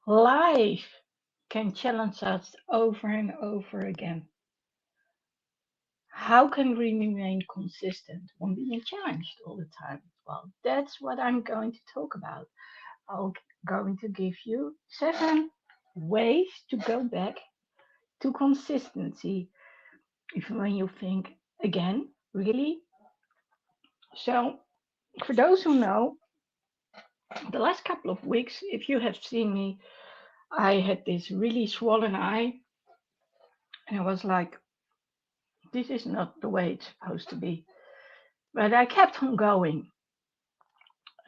Life can challenge us over and over again. How can we remain consistent when being challenged all the time? Well, that's what I'm going to talk about. I'm going to give you 7 ways to go back to consistency, even when you think, again, really? So, for those who know, the last couple of weeks, if you have seen me, I had this really swollen eye, and I was like, this is not the way it's supposed to be. But I kept on going.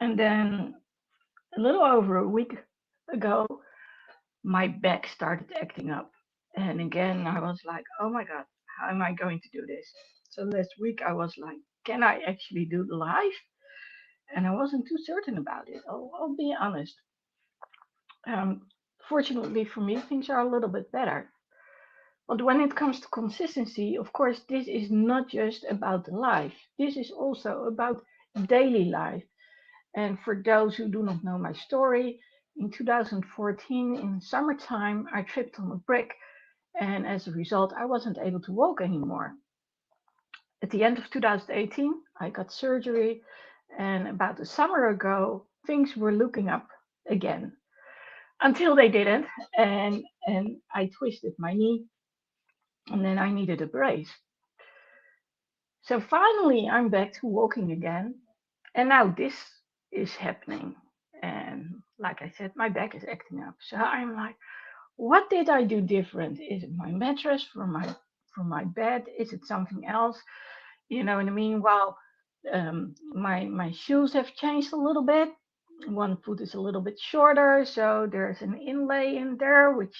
And then a little over a week ago, my back started acting up. And again, I was like, oh my God, how am I going to do this? So last week, I was like, can I actually do the live? And I wasn't too certain about it. I'll be honest. Um, Fortunately for me, things are a little bit better. But when it comes to consistency, of course, this is not just about the life. This is also about daily life. And for those who do not know my story, in 2014, in summertime, I tripped on a brick, and as a result, I wasn't able to walk anymore. At the end of 2018, I got surgery, and about a summer ago, things were looking up again until they didn't, and I twisted my knee, and then I needed a brace. So finally, I'm back to walking again, and now this is happening. And like I said, my back is acting up. So I'm like, what did I do different? Is it my mattress from my bed? Is it something else? You know what I mean? Well, my shoes have changed a little bit. One foot is a little bit shorter, so there's an inlay in there which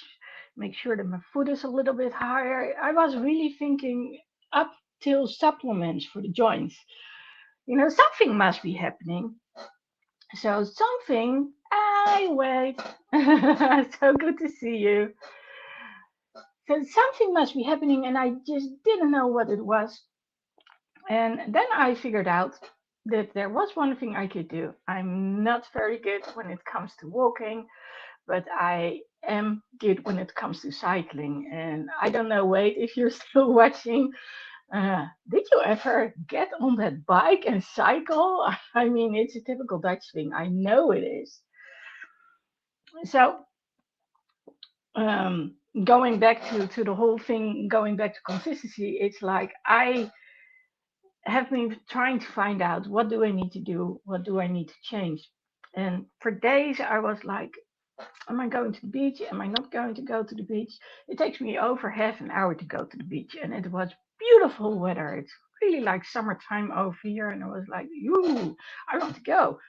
makes sure that my foot is a little bit higher. I was really thinking up till supplements for the joints. Something must be happening. So something. I wait. So good to see you. So something must be happening, and I just didn't know what it was. And then I figured out that there was one thing I could do. I'm not very good when it comes to walking, but I am good when it comes to cycling. And I don't know, wait, if you're still watching, did you ever get on that bike and cycle? I mean, it's a typical Dutch thing. I know it is. So, um, going back to the whole thing, going back to consistency, it's like I have been trying to find out, what do I need to do? What do I need to change? And for days, I was like, am I going to the beach? Am I not going to go to the beach? It takes me over half an hour to go to the beach, and it was beautiful weather. It's really like summertime over here, and I was like, "Ooh, I want to go."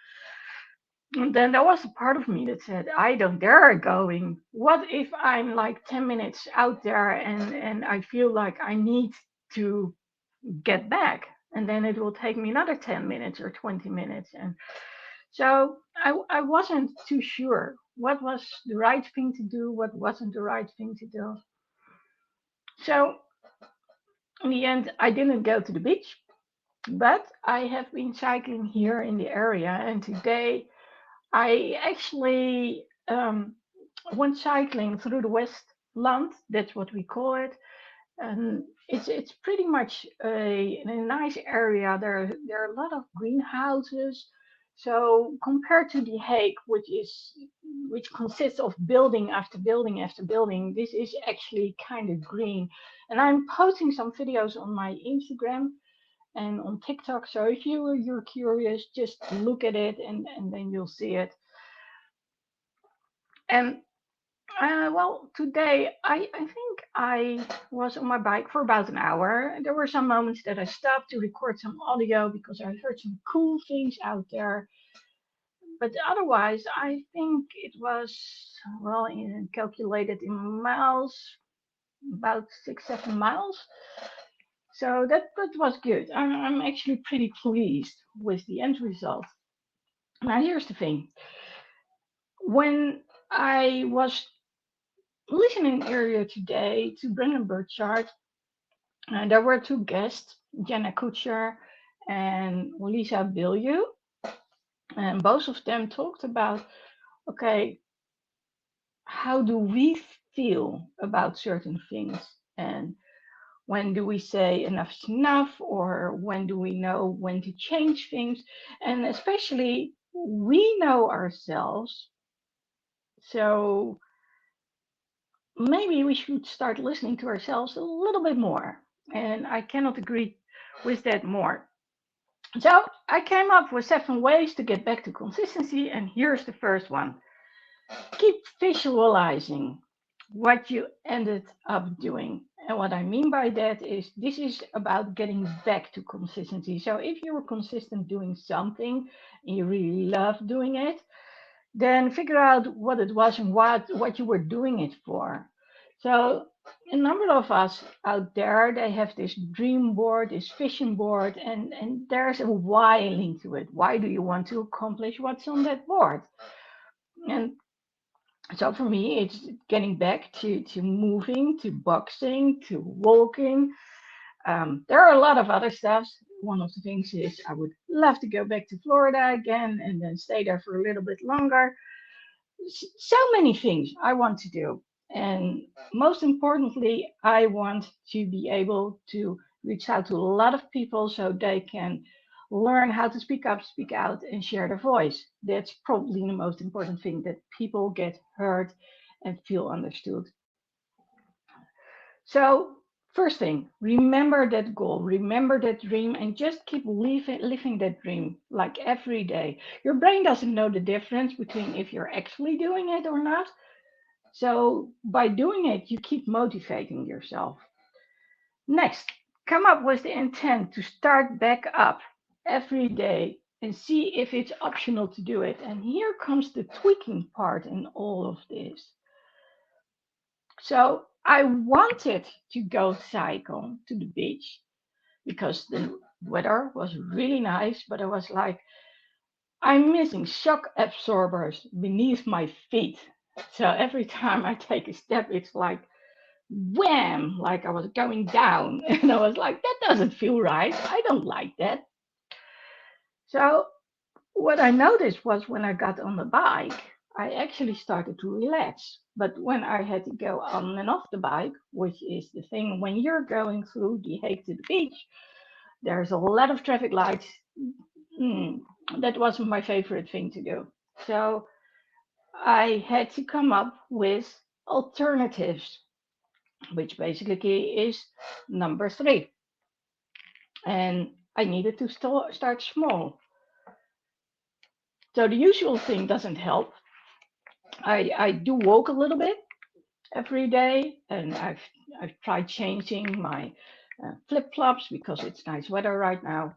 And then there was a part of me that said, "I don't dare going. What if I'm like 10 minutes out there, and I feel like I need to get back, and then it will take me another 10 minutes or 20 minutes?" And so I wasn't too sure what was the right thing to do, what wasn't the right thing to do. So in the end, I didn't go to the beach, but I have been cycling here in the area. And today I actually went cycling through the West Land. That's what we call it. And it's pretty much a nice area. There are a lot of greenhouses. So compared to The Hague, which consists of building after building after building, this is actually kind of green. And I'm posting some videos on my Instagram and on TikTok. So if you're curious, just look at it, and then you'll see it. And well, today I think I was on my bike for about an hour. There were some moments that I stopped to record some audio because I heard some cool things out there. But otherwise, I think it was, well, calculated in miles, about 6, 7 miles. So that was good. I'm actually pretty pleased with the end result. Now, here's the thing. When I was listening earlier today to Brendan Burchard, there were two guests, Jenna Kutcher and Lisa Bilyeu, and both of them talked about, okay, how do we feel about certain things? And when do we say enough is enough? Or when do we know when to change things? And especially, we know ourselves. So maybe we should start listening to ourselves a little bit more. And I cannot agree with that more. So I came up with 7 ways to get back to consistency, and here's the first one. Keep visualizing what you ended up doing. And what I mean by that is this is about getting back to consistency. So if you were consistent doing something and you really love doing it, then figure out what it was and what you were doing it for. So a number of us out there, they have this dream board, this vision board, and there's a why linked to it. Why do you want to accomplish what's on that board? And so for me, it's getting back to moving, to boxing, to walking. There are a lot of other stuffs. One of the things is I would love to go back to Florida again and then stay there for a little bit longer. So many things I want to do. And most importantly, I want to be able to reach out to a lot of people so they can learn how to speak up, speak out, and share their voice. That's probably the most important thing, that people get heard and feel understood. So, first thing, remember that goal, remember that dream, and just keep living that dream like every day. Your brain doesn't know the difference between if you're actually doing it or not. So by doing it, you keep motivating yourself. Next, come up with the intent to start back up every day and see if it's optional to do it. And here comes the tweaking part in all of this. So I wanted to go cycle to the beach because the weather was really nice, but I was like, I'm missing shock absorbers beneath my feet. So every time I take a step, it's like wham, like I was going down. And I was like, that doesn't feel right. I don't like that. So what I noticed was when I got on the bike, I actually started to relax. But when I had to go on and off the bike, which is the thing when you're going through the Hague to the beach, there's a lot of traffic lights. Mm, that wasn't my favorite thing to do. So I had to come up with alternatives, which basically is number 3. And I needed to start small. So the usual thing doesn't help. I do walk a little bit every day, and I've tried changing my flip flops because it's nice weather right now.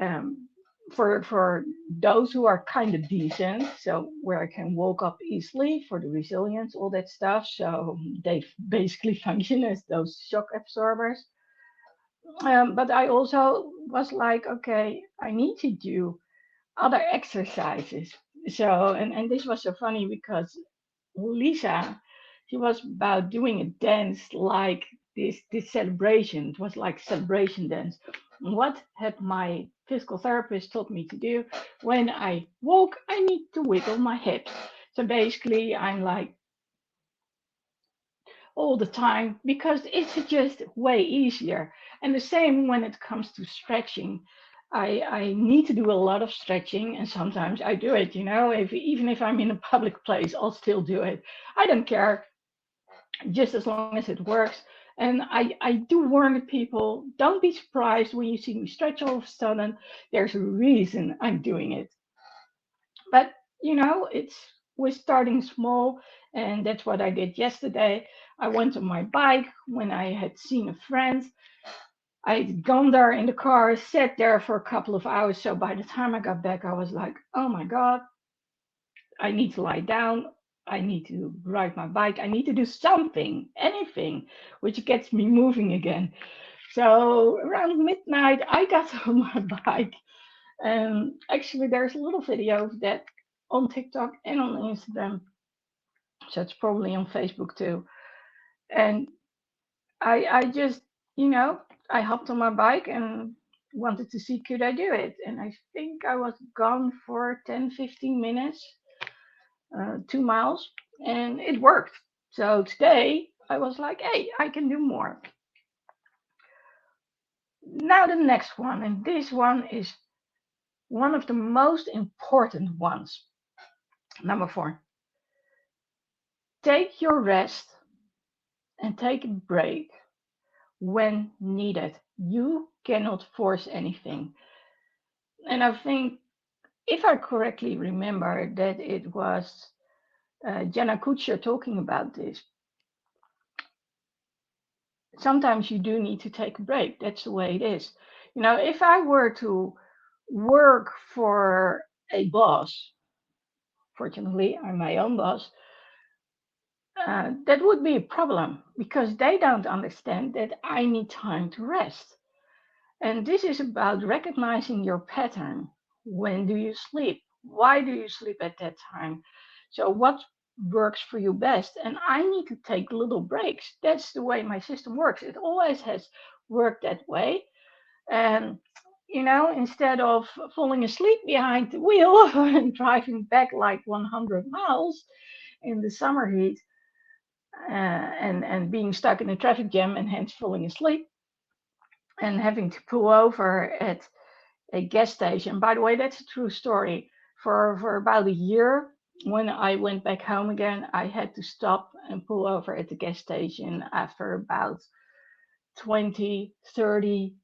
Um, for those who are kind of decent, so where I can walk up easily for the resilience, all that stuff. So they basically function as those shock absorbers. But I also was like, okay, I need to do other exercises. So, and this was so funny because Lisa, she was about doing a dance like this celebration. It was like celebration dance. What had my physical therapist taught me to do? When I walk, I need to wiggle my hips. So basically, I'm like all the time because it's just way easier. And the same when it comes to stretching. I need to do a lot of stretching, and sometimes I do it, even if I'm in a public place, I'll still do it. I don't care, just as long as it works. And I do warn the people, don't be surprised when you see me stretch all of a sudden. There's a reason I'm doing it. But it's we're starting small, and that's what I did yesterday. I went on my bike when I had seen a friend. I'd gone there in the car, sat there for a couple of hours. So by the time I got back, I was like, oh my God, I need to lie down. I need to ride my bike. I need to do something, anything, which gets me moving again. So around midnight, I got on my bike. And actually, there's a little video of that on TikTok and on Instagram. So it's probably on Facebook too. And I just, you know, I hopped on my bike and wanted to see could I do it. And I think I was gone for 10, 15 minutes, 2 miles. and it worked. So today I was like, hey, I can do more. Now the next one, and this one is one of the most important ones. Number 4, take your rest and take a break when needed. You cannot force anything. And I think, if I correctly remember, that it was Jenna Kutcher talking about this. Sometimes you do need to take a break. That's the way it is. If I were to work for a boss, fortunately, I'm my own boss, that would be a problem because they don't understand that I need time to rest. And this is about recognizing your pattern. When do you sleep? Why do you sleep at that time? So, what works for you best? And I need to take little breaks. That's the way my system works. It always has worked that way. And, instead of falling asleep behind the wheel and driving back like 100 miles in the summer heat, and being stuck in a traffic jam and hence falling asleep and having to pull over at a gas station. By the way, that's a true story. For about a year, when I went back home again, I had to stop and pull over at the gas station after about 20, 30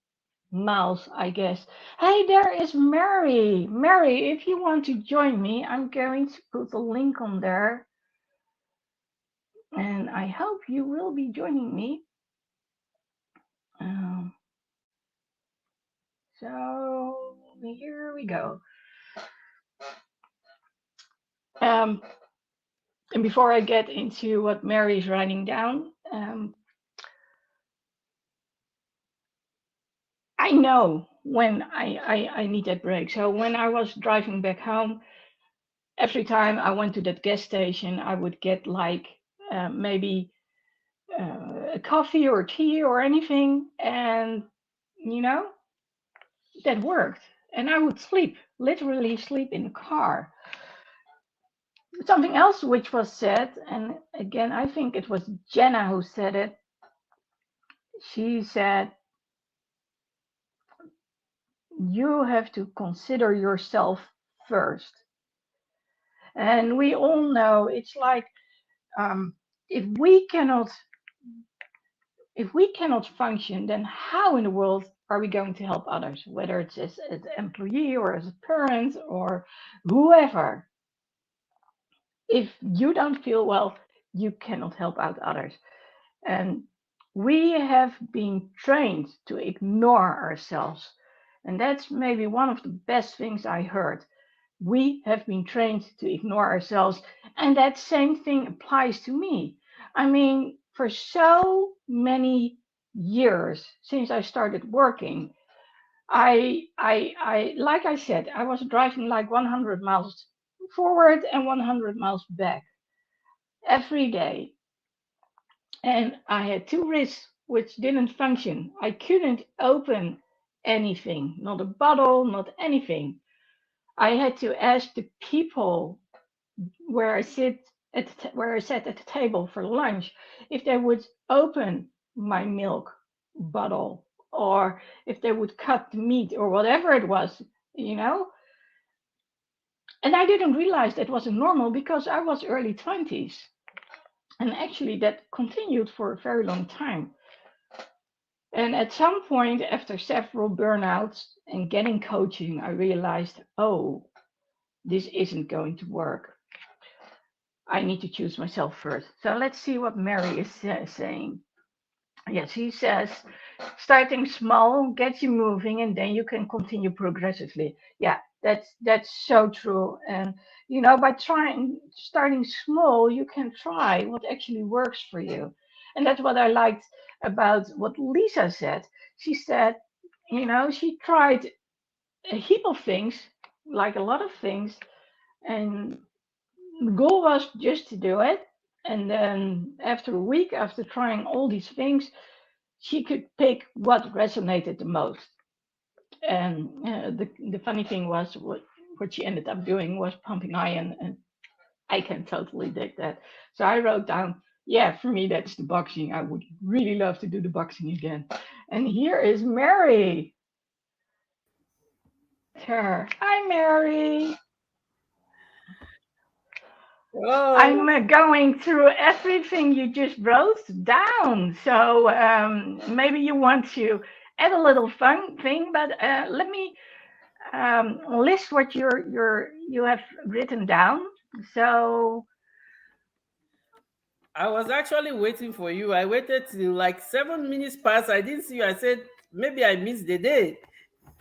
miles, I guess. Hey, there is Mary. Mary, if you want to join me, I'm going to put a link on there. And I hope you will be joining me. Um, so here we go. Um, and before I get into what Mary is writing down, I know when I need that break. So when I was driving back home, every time I went to that gas station, I would get like maybe a coffee or tea or anything, and you know that worked. And I would sleep, literally sleep in the car. Something else which was said, and again, I think it was Jenna who said it. She said, you have to consider yourself first. And we all know it's like, um, if we cannot if we cannot function, then how in the world are we going to help others? Whether it's as an employee or as a parent or whoever. If you don't feel well, you cannot help out others. And we have been trained to ignore ourselves. And that's maybe one of the best things I heard. We have been trained to ignore ourselves. And that same thing applies to me. I mean, for so many years since I started working, like I said, I was driving like 100 miles forward and 100 miles back every day. And I had two wrists which didn't function. I couldn't open anything, not a bottle, not anything. I had to ask the people where I sat at the table for lunch if they would open my milk bottle or if they would cut the meat or whatever it was, you know. And I didn't realize that wasn't normal because I was early 20s. And actually, that continued for a very long time. And at some point, after several burnouts and getting coaching, I realized, oh, this isn't going to work. I need to choose myself first. So let's see what Mary is saying. Yes, he says, starting small gets you moving, and then you can continue progressively. Yeah, that's so true. And by starting small, you can try what actually works for you. And that's what I liked about what Lisa said. She said, she tried a heap of things, like a lot of things, and the goal was just to do it. And then after a week, after trying all these things, she could pick what resonated the most. And the funny thing was what she ended up doing was pumping iron and I can totally dig that. So I wrote down, yeah, for me that's the boxing. I would really love to do the boxing again. And here is Mary. Her. Hi, Mary. Oh, I'm going through everything you just wrote down. So maybe you want to add a little fun thing, but let me list what you have written down. So I was actually waiting for you. I waited till like 7 minutes past. I didn't see you. I said maybe I missed the day.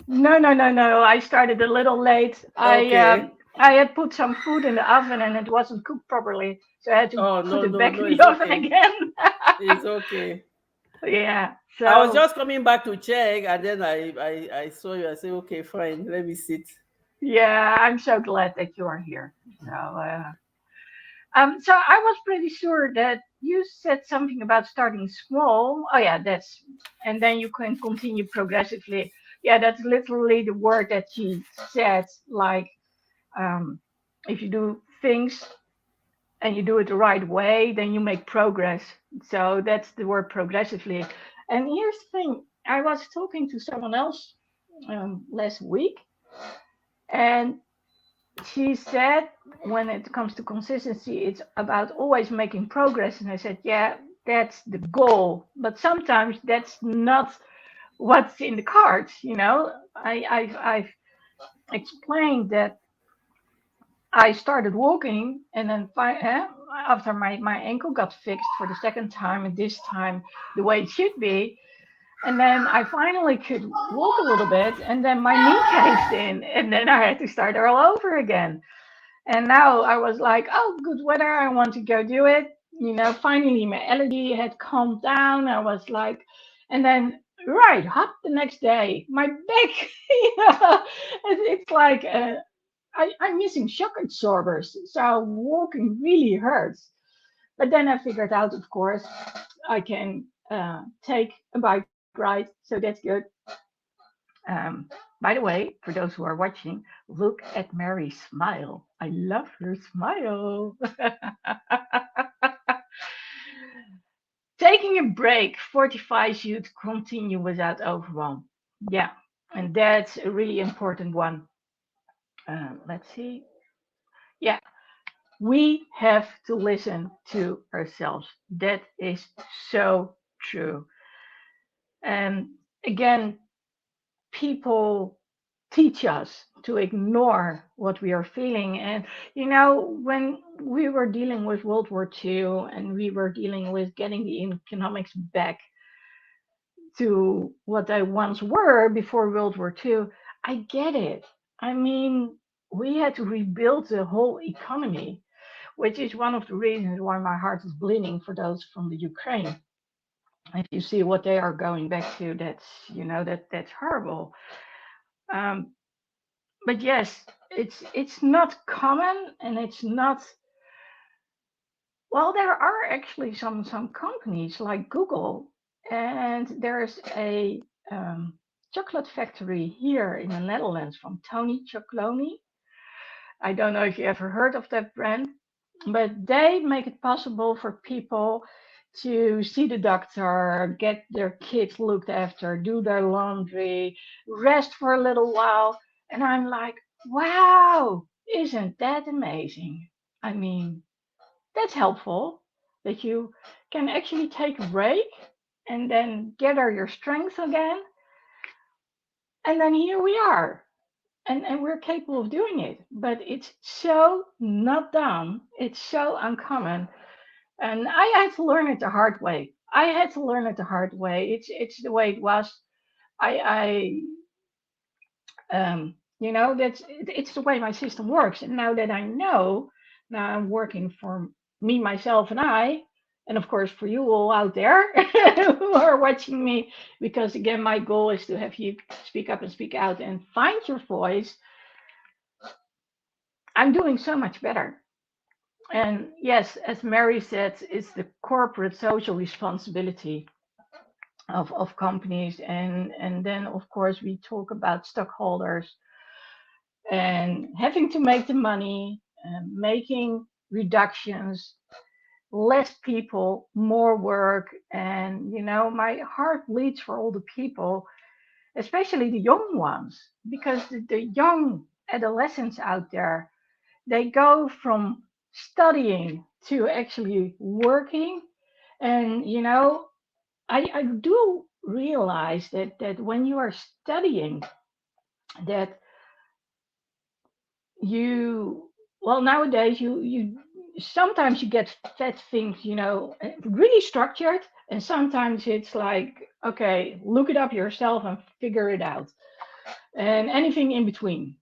no, no, no, no. I started a little late. Okay. I had put some food in the oven and it wasn't cooked properly, so I had to Oh put no, it no, back no, in the it's oven okay. again. It's okay. Yeah. I was So just coming back to check, and then I saw you. I said, okay, fine, let me sit. yeah, I'm so glad that you are here. So I was pretty sure that you said something about starting small. Oh yeah, that's and then you can continue progressively. Yeah, that's literally the word that she said. Like, um, if you do things and you do it the right way, then you make progress. So that's the word progressively. And here's the thing: I was talking to someone else last week, and she said when it comes to consistency, it's about always making progress. And I said, yeah, that's the goal. But sometimes that's not what's in the cards. I've explained that I started walking and then after my ankle got fixed for the second time, and this time the way it should be. And then I finally could walk a little bit, and then my knee caved in, and then I had to start all over again. And now I was like, oh, good weather. I want to go do it. Finally my allergy had calmed down. I was like, and then, right, hot the next day. My back, it's like I'm missing shock absorbers. So walking really hurts. But then I figured out, of course, I can take a bike ride. So that's good. Um, by the way, for those who are watching, look at Mary's smile. I love her smile. Taking a break fortifies you to continue without overwhelm. Yeah, and that's a really important one. Let's see. Yeah, we have to listen to ourselves. That is so true. And again, people teach us to ignore what we are feeling. And, when we were dealing with World War II and we were dealing with getting the economics back to what they once were before World War II, I get it. I mean, we had to rebuild the whole economy, which is one of the reasons why my heart is bleeding for those from the Ukraine. If you see what they are going back to, that's horrible. Um, but yes, it's not common, and it's not. Well, there are actually some companies like Google, and there's a chocolate factory here in the Netherlands from Tony Chocolonely. I don't know if you ever heard of that brand, but they make it possible for people to see the doctor, get their kids looked after, do their laundry, rest for a little while. And I'm like, wow, isn't that amazing? I mean, that's helpful that you can actually take a break and then gather your strength again. And then here we are. And we're capable of doing it. But it's so not done. It's so uncommon. And I had to learn it the hard way. I had to learn it the hard way. It's the way it was. It's the way my system works. And now that I know, now I'm working for me, myself, and I, and of course for you all out there who are watching me, because again, my goal is to have you speak up and speak out and find your voice. I'm doing so much better. And yes, as Mary said, it's the corporate social responsibility of companies. And then, of course, we talk about stockholders and having to make the money, making reductions, less people, more work. And, my heart bleeds for all the people, especially the young ones, because the young adolescents out there, they go from studying to actually working. And, I do realize that when you are studying, that you well, nowadays you sometimes you get fed things, really structured, and sometimes it's like, okay, look it up yourself and figure it out, and anything in between.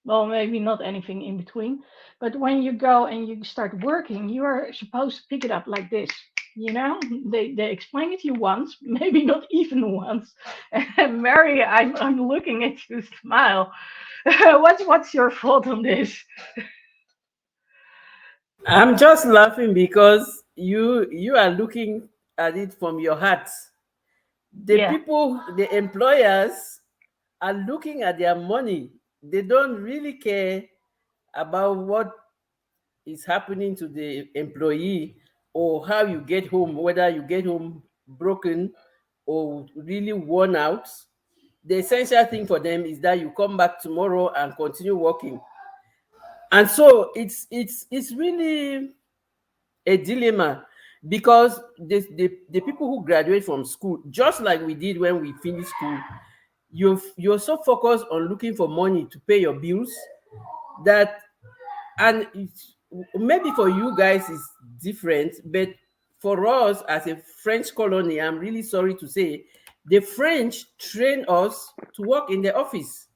Well, maybe not anything in between, but when you go and you start working, you are supposed to pick it up like this. They explain it to you once, maybe not even once. And Mary, I'm looking at you smile. What's your thought on this? I'm just laughing because you are looking at it from your heart. The Yeah, people, the employers, are looking at their money. They don't really care about what is happening to the employee or how you get home, whether you get home broken or really worn out. The essential thing for them is that you come back tomorrow and continue working. And so it's really a dilemma, because the people who graduate from school, just like we did when we finished school, you're so focused on looking for money to pay your bills that, and maybe for you guys it's different, but for us as a French colony, I'm really sorry to say, the French train us to work in the office.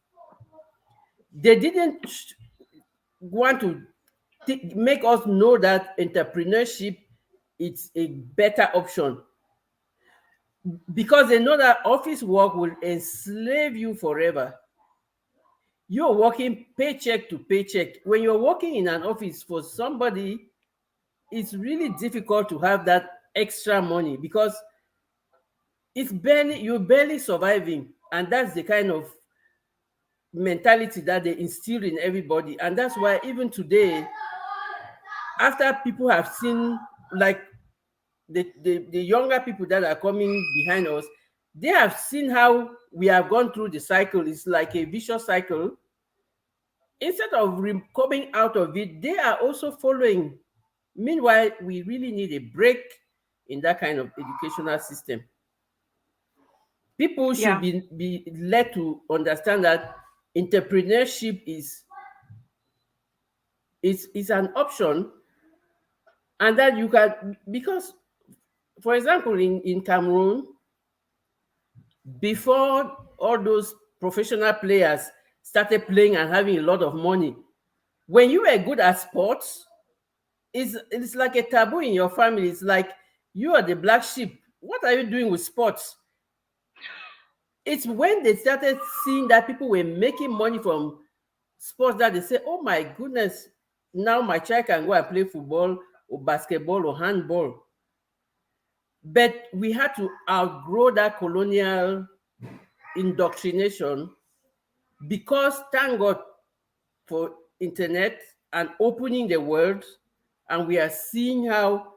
They didn't want to make us know that entrepreneurship is a better option, because they know that office work will enslave you forever. You're working paycheck to paycheck. When you're working in an office for somebody, it's really difficult to have that extra money, because you're barely surviving. And that's the kind of mentality that they instill in everybody. And that's why even today, after people have seen, like, the younger people that are coming behind us, they have seen how we have gone through the cycle. It's like a vicious cycle. Instead of coming out of it, they are also following. Meanwhile, we really need a break in that kind of educational system. People should yeah, be led to understand that entrepreneurship is an option, and that you can, because, for example, in Cameroon, before all those professional players started playing and having a lot of money, when you were good at sports, it's like a taboo in your family. It's like you are the black sheep. What are you doing with sports? It's when they started seeing that people were making money from sports that they say, oh my goodness, now my child can go and play football or basketball or handball. But we had to outgrow that colonial indoctrination, because thank God for internet and opening the world, and we are seeing how,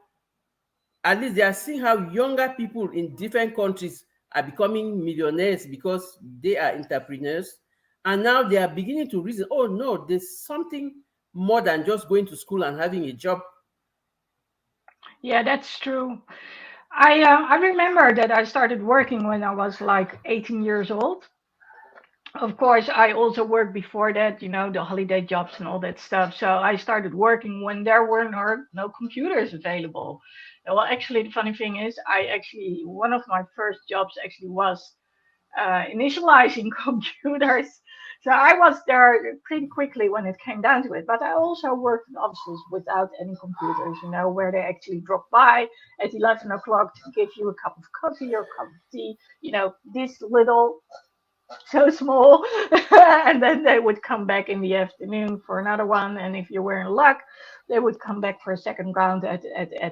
at least they are seeing how younger people in different countries are becoming millionaires because they are entrepreneurs. And now they are beginning to reason, oh no, there's something more than just going to school and having a job. yeah, that's true. I remember that I started working when I was like 18 years old. Of course, I also worked before that, the holiday jobs and all that stuff. So I started working when there were no computers available. Well, actually, the funny thing is, one of my first jobs actually was initializing computers. So I was there pretty quickly when it came down to it. But I also worked in offices without any computers, where they actually drop by at 11 o'clock to give you a cup of coffee or a cup of tea, this little, so small. And then they would come back in the afternoon for another one. And if you were in luck, they would come back for a second round at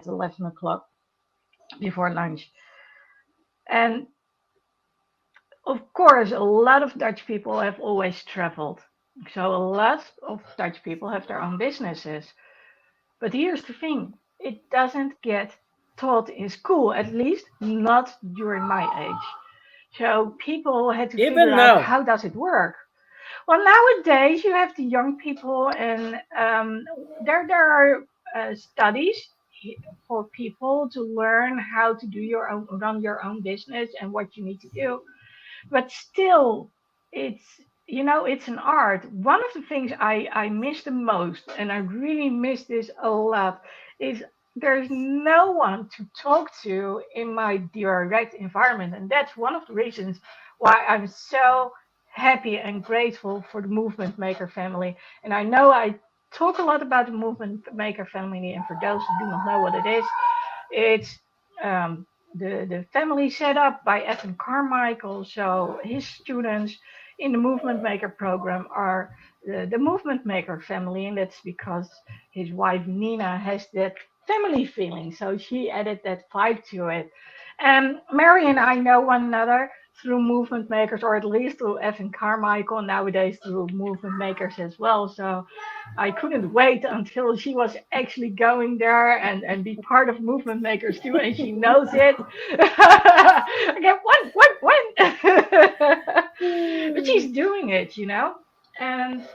11 o'clock before lunch. And of course, a lot of Dutch people have always traveled. So a lot of Dutch people have their own businesses. But here's the thing, it doesn't get taught in school, at least not during my age. So people had to figure Even out now. how does it work. Well, nowadays you have the young people, and there are studies for people to learn how to do your own, run your own business, and what you need to do. But still, it's, it's an art. One of the things I miss the most, and I really miss this a lot, is there's no one to talk to in my direct environment, and that's one of the reasons why I'm so happy and grateful for the movement maker family. And I know I talk a lot about the movement maker family, and for those who do not know what it is, it's the family set up by Evan Carmichael. So his students in the Movement Maker program are the Movement Maker family, and that's because his wife Nina has that family feeling. So she added that vibe to it. And Mary and I know one another through movement makers, or at least through Evan Carmichael, nowadays through movement makers as well. So I couldn't wait until she was actually going there and be part of movement makers too, and she knows it. Okay, when? But she's doing it, and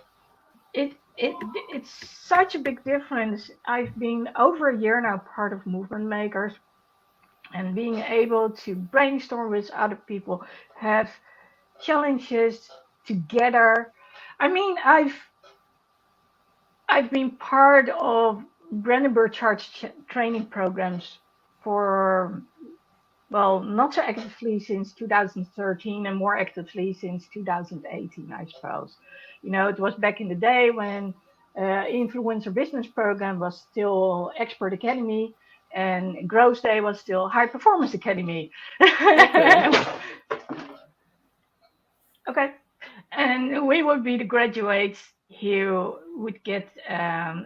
it's such a big difference. I've been over a year now part of movement makers, and being able to brainstorm with other people, have challenges together. I mean, I've been part of Brandenburg Charge training programs for, well, not so actively since 2013, and more actively since 2018, I suppose. It was back in the day when Influencer Business Program was still Expert Academy, and Growth Day was still High Performance Academy. Okay. Okay. And we would be the graduates who would get,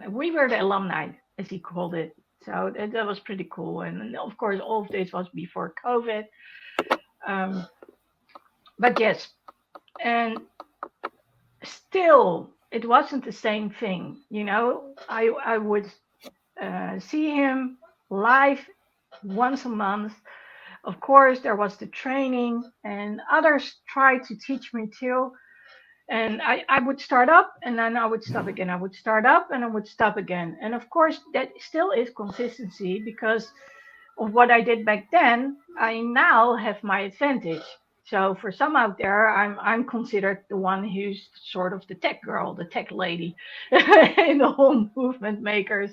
we were the alumni, as he called it. So that was pretty cool. And of course, all of this was before COVID. Um, but yes, and still, it wasn't the same thing. I would see him live once a month. Of course, there was the training, and others tried to teach me too. And I would start up, and then I would stop again. I would start up and I would stop again. And of course, that still is consistency because of what I did back then. I now have my advantage. So for some out there, I'm considered the one who's sort of the tech girl, the tech lady in the whole movement makers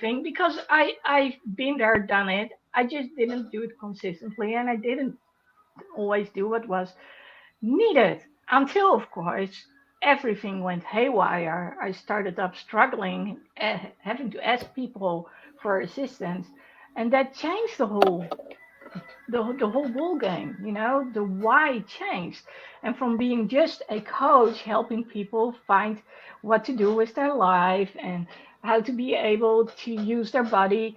thing, because I've been there, done it. I just didn't do it consistently, and I didn't always do what was needed until, of course, everything went haywire. I started up struggling, having to ask people for assistance, and that changed the whole ball game. The why changed, and from being just a coach helping people find what to do with their life and how to be able to use their body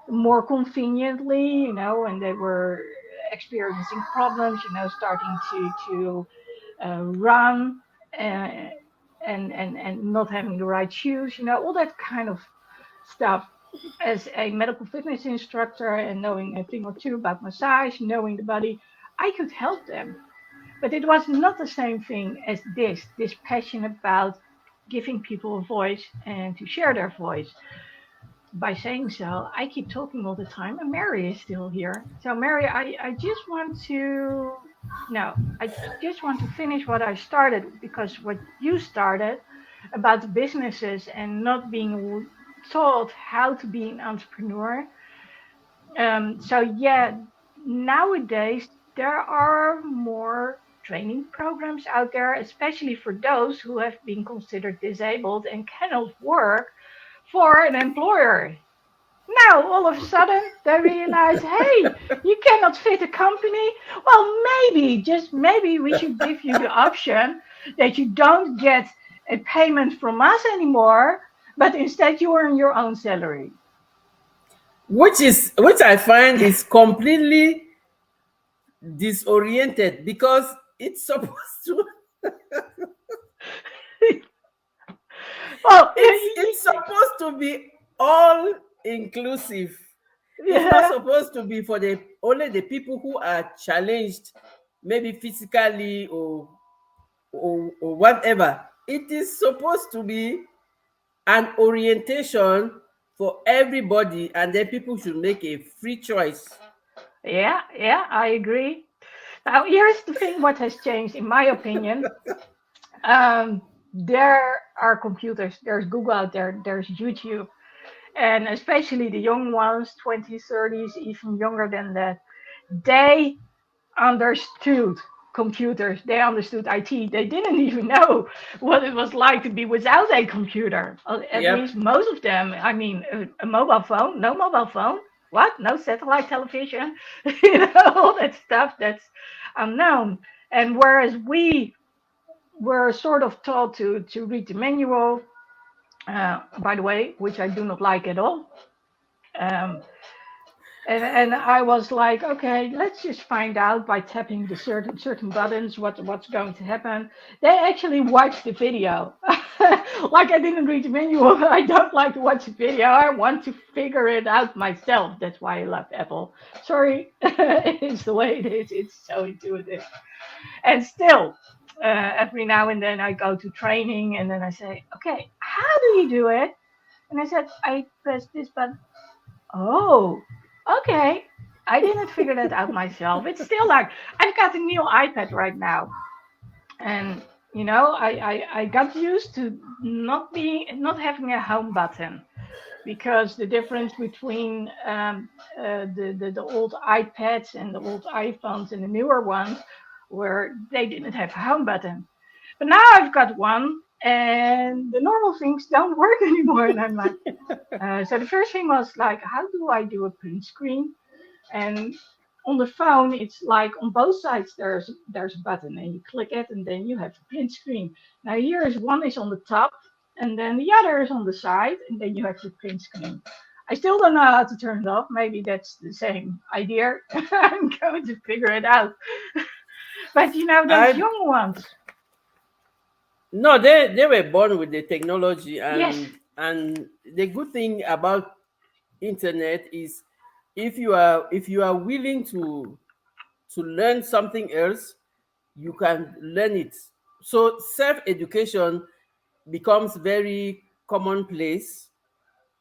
more conveniently, when they were experiencing problems, starting to run, uh, and not having the right shoes, all that kind of stuff. As a medical fitness instructor and knowing a thing or two about massage, knowing the body, I could help them. But it was not the same thing as this passion about giving people a voice and to share their voice. By saying so, I keep talking all the time, and Mary is still here. So, Mary, I just want to, no, I just want to finish what I started, because what you started about the businesses and not being taught how to be an entrepreneur. So, yeah, nowadays there are more training programs out there, especially for those who have been considered disabled and cannot work for an employer. Now, all of a sudden, they realize, hey, you cannot fit a company. Well, maybe, just maybe, we should give you the option that you don't get a payment from us anymore, but instead you earn your own salary. Which I find is completely disoriented because it's supposed to Well, it's supposed to be all inclusive. It's not Yeah, supposed to be for the only the people who are challenged, maybe physically or whatever. It is supposed to be an orientation for everybody, and then people should make a free choice. yeah, yeah, I agree. Now, here's the thing what has changed, in my opinion. There are computers, there's Google out there, there's YouTube, and especially the young ones, 20s, 30s, even younger than that, they understood computers, they understood IT. They didn't even know what it was like to be without a computer. At Yep. least most of them. I mean, a mobile phone, no mobile phone, what? No satellite television, all that stuff that's unknown. And whereas we were sort of taught to read the manual, by the way, which I do not like at all. Um, and I was like, okay, let's just find out by tapping the certain buttons what's going to happen. They actually watched the video. Like I didn't read the manual. I don't like to watch the video. I want to figure it out myself. That's why I love Apple. Sorry, it's the way it is. It's so intuitive. And still, every now and then I go to training and then I say, okay, how do you do it? And I said, I press this button. Oh, okay. I didn't figure that out myself. It's still like I've got a new iPad right now, and I got used to not having a home button because the difference between the old iPads and the old iPhones and the newer ones were they didn't have a home button. But now I've got one, and the normal things don't work anymore, and I'm like. So the first thing was like, how do I do a print screen? And on the phone, it's like on both sides there's a button, and you click it, and then you have a print screen. Now here is one is on the top, and then the other is on the side, and then you have the print screen. I still don't know how to turn it off. Maybe that's the same idea. I'm going to figure it out. But those I young ones, No, they were born with the technology, yes, and the good thing about internet is if you are willing to learn something else, you can learn it. So self education becomes very commonplace,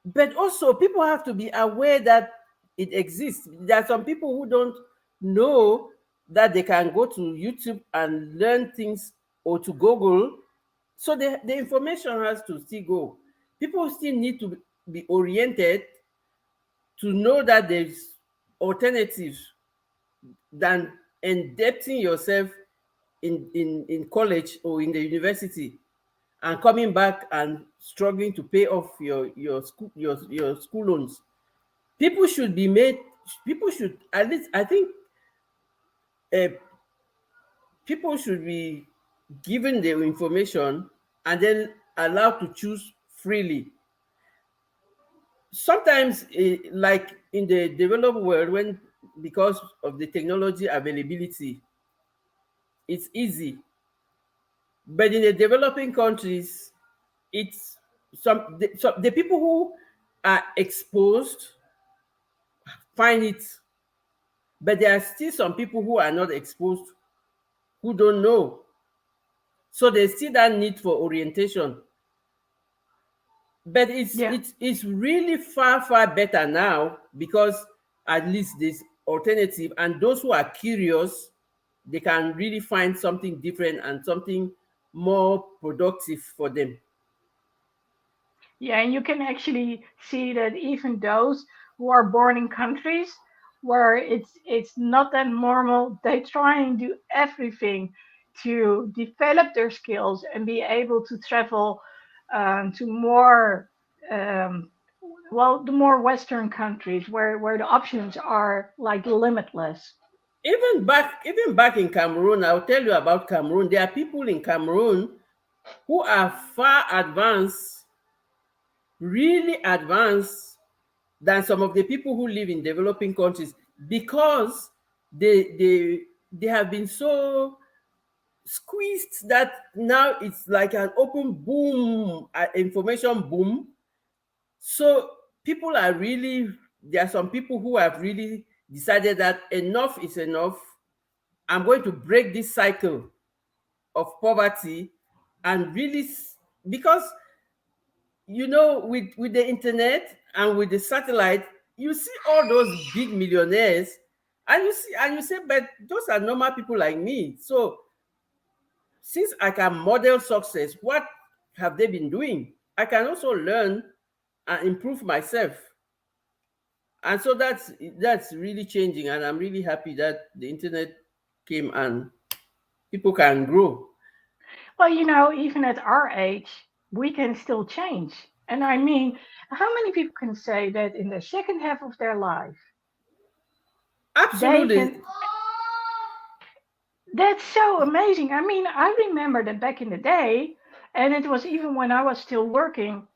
but also people have to be aware that it exists. There are some people who don't know that they can go to YouTube and learn things, or to Google. So the information has to still go. People still need to be oriented to know that there's alternatives than indebting yourself in college or in the university, and coming back and struggling to pay off your school loans. People should be made, people should, at least I think, uh, people should be given the information and then allowed to choose freely. Sometimes, like in the developed world, when because of the technology availability, it's easy, but in the developing countries, it's the people who are exposed find it, but there are still some people who are not exposed, who don't know. So there's still that need for orientation. But it's yeah. it's it's really far, far better now, because at least there's alternative, and those who are curious, they can really find something different and something more productive for them. Yeah, and you can actually see that even those who are born in countries where it's not that normal, they try and do everything to develop their skills and be able to travel to more the more Western countries where the options are like limitless. Even back in Cameroon, I'll tell you about Cameroon. There are people in Cameroon who are far advanced, really advanced, than some of the people who live in developing countries, because they have been so squeezed that now it's like an open boom, information boom. So people are really, there are some people who have really decided that enough is enough. I'm going to break this cycle of poverty and really, because with the internet and with the satellite, you see all those big millionaires, and you say, but those are normal people like me. So since I can model success, what have they been doing? I can also learn and improve myself. And so that's really changing, and I'm really happy that the internet came and people can grow. Well, even at our age, we can still change. And I mean, how many people can say that in the second half of their life, they Absolutely. can? That's so amazing. I mean, I remember that back in the day, and it was even when I was still working.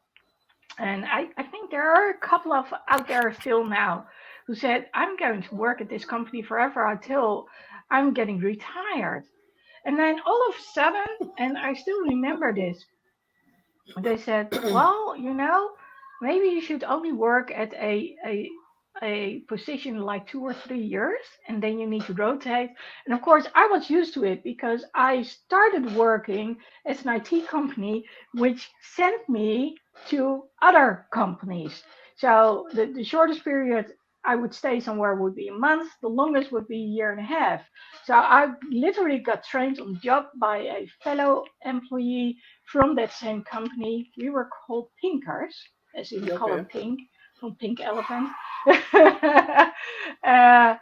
And I think there are a couple of out there still now who said, I'm going to work at this company forever until I'm getting retired. And then all of a sudden, and I still remember this, they said, well, maybe you should only work at a position like 2 or 3 years, and then you need to rotate. And of course, I was used to it because I started working as an IT company, which sent me to other companies. So the shortest period I would stay somewhere would be a month, the longest would be a year and a half. So I literally got trained on the job by a fellow employee from that same company. We were called Pinkers, as in the color Okay. pink, from Pink Elephant,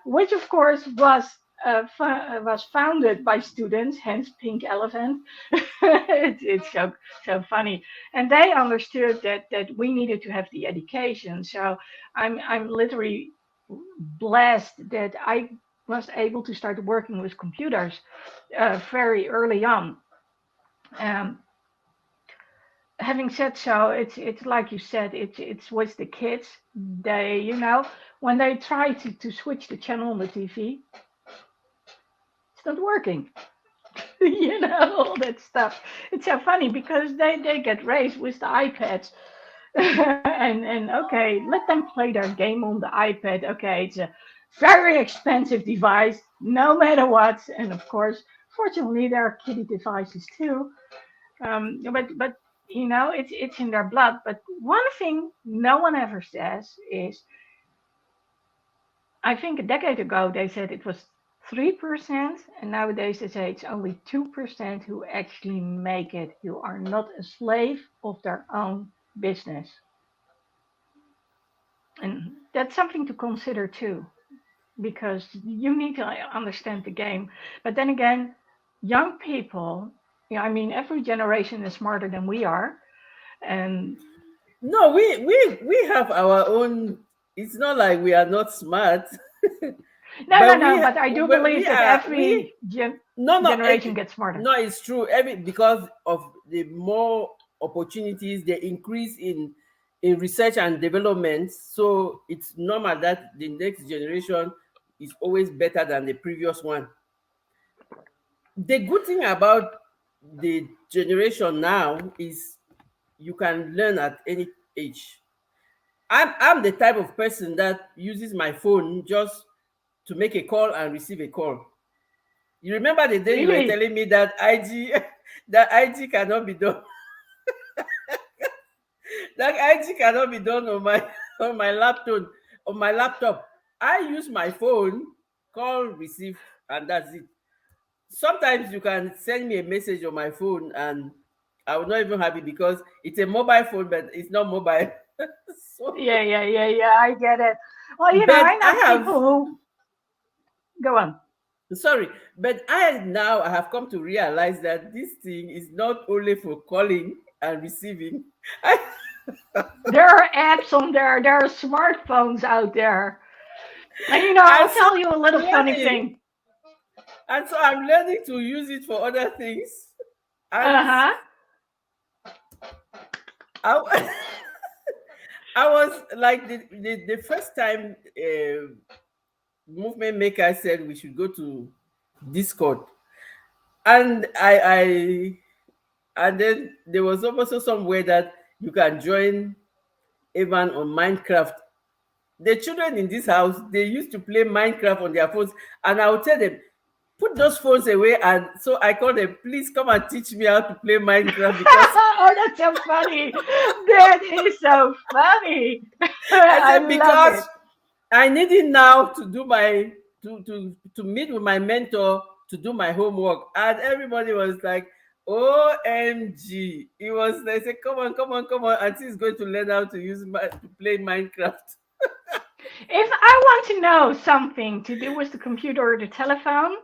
which of course was founded by students, hence Pink Elephant. It's so funny, and they understood that we needed to have the education. So I'm literally blessed that I was able to start working with computers very early on. Um, Having said so, it's like you said, it's with the kids. They, when they try to switch the channel on the TV, it's not working. All that stuff. It's so funny because they get raised with the iPads. And okay, let them play their game on the iPad. Okay, it's a very expensive device, no matter what. And of course, fortunately, there are kiddie devices too. But it's in their blood. But one thing no one ever says is, I think a decade ago they said it was 3%, and nowadays they say it's only 2% who actually make it, who are not a slave of their own business. And that's something to consider too, because you need to understand the game. But then again, young people, I mean, every generation is smarter than we are. And No, we have our own. It's not like we are not smart, no, no, but no, but I do believe that we every no no generation gets smarter. no. It's true. Every Because of the more opportunities, the increase in research and development. So it's normal that the next generation is always better than the previous one. The good thing about the generation now is you can learn at any age. I'm the type of person that uses my phone just to make a call and receive a call. You remember the day you were Really? telling me that IG that IG cannot be done that IG cannot be done on my on my laptop. I use my phone, call, receive, and that's it. Sometimes you can send me a message on my phone and I will not even have it because it's a mobile phone, but it's not mobile. So, Yeah, yeah, yeah, yeah. I get it. Well, but I I know have people who go on. sorry, but I have come to realize that this thing is not only for calling and receiving. I, There are apps on there. There are smartphones out there. And and I'll so tell you a I'm little funny learning, thing. I'm learning to use it for other things. And Uh it's huh. I, I was like the first time movement maker said we should go to Discord, and and then there was also somewhere that you can join Evan on Minecraft. The children in this house, they used to play Minecraft on their phones, and I would tell them, put those phones away. And so I called them, please come and teach me how to play Minecraft, because Oh, that's so funny. That is so funny. I I said, love because it. I need it now to do my to meet with my mentor to do my homework. And everybody was like, OMG. It was, they said, come on, come on, come on. Auntie is going to learn how to to play Minecraft. If I want to know something to do with the computer or the telephone,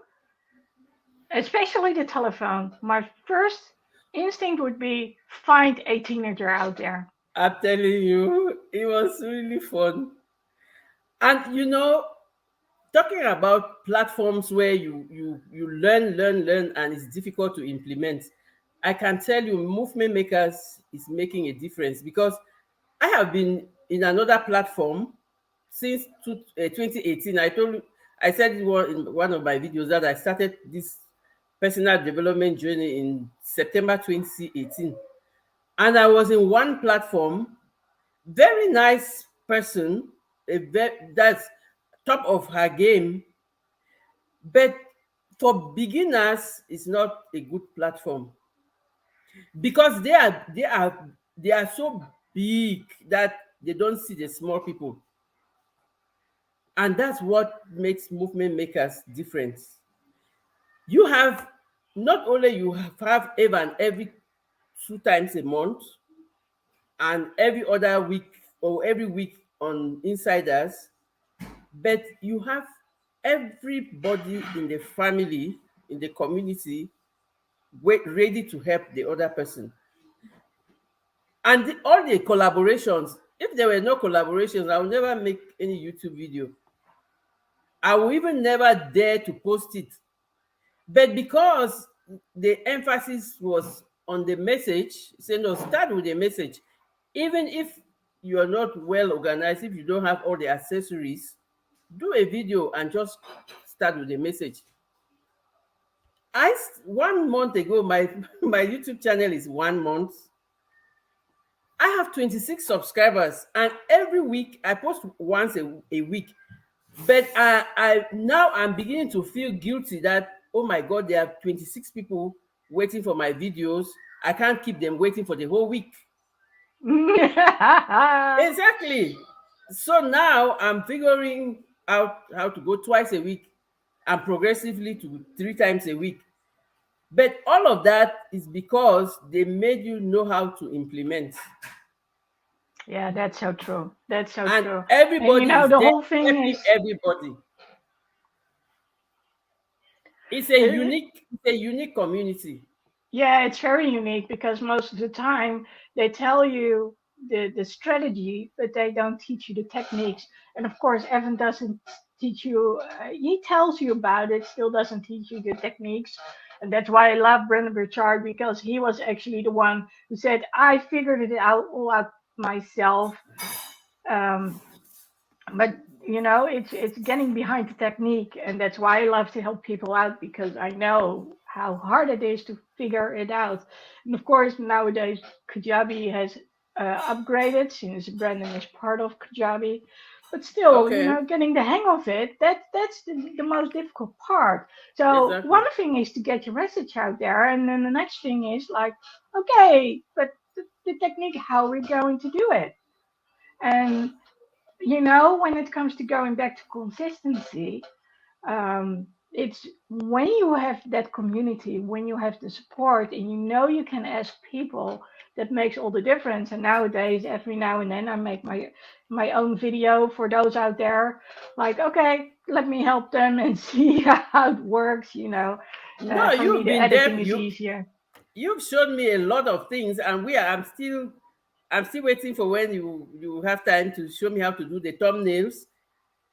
especially the telephone, my first instinct would be find a teenager out there. I'm telling you, it was really fun. And talking about platforms where you learn, and it's difficult to implement, I can tell you movement makers is making a difference, because I have been in another platform since 2018. I said it in one of my videos that I started this personal development journey in September 2018, and I was in one platform. Very nice person, that's top of her game, but for beginners it's not a good platform, because they are so big that they don't see the small people. And that's what makes movement makers different. You have, not only you have Evan every 2 times a month, and every other week or every week on Insiders, but you have everybody in the family, in the community, ready to help the other person. And all the collaborations, if there were no collaborations, I would never make any YouTube video. I will even never dare to post it. But because the emphasis was on the message, saying, no, start with the message. Even if you are not well organized, if you don't have all the accessories, do a video and just start with the message. 1 month ago, my my YouTube channel is 1 month. I have 26 subscribers, and every week I post once a week. But I now I'm beginning to feel guilty that, oh my God, there are 26 people waiting for my videos. I can't keep them waiting for the whole week. Exactly. So now I'm figuring out how to go twice a week and progressively to 3 times a week. But all of that is because they made you know how to implement. Yeah, that's so true. That's so And true. And everybody is the there whole thing helping is, everybody. It's a uh, unique community. yeah, it's very unique because most of the time they tell you the strategy, but they don't teach you the techniques. And of course, Evan doesn't teach you, he tells you about it, still doesn't teach you the techniques. And that's why I love Brendan Burchard, because he was actually the one who said, I figured it out all out myself. Um, but it's getting behind the technique, and that's why I love to help people out, because I know how hard it is to figure it out. And of course, nowadays Kajabi has upgraded since Brandon is part of Kajabi. But still, Okay, getting the hang of it, that's the most difficult part. So exactly. one thing is to get your message out there, and then the next thing is like, okay, but the technique, how we're going to do it. And when it comes to going back to consistency, it's when you have that community, when you have the support, and you can ask people, that makes all the difference. And nowadays, every now and then, I make my own video for those out there. Like, okay, let me help them and see how it works. No, For me, you've the been editing there. is easier. You've shown me a lot of things, and I'm still waiting for when you have time to show me how to do the thumbnails.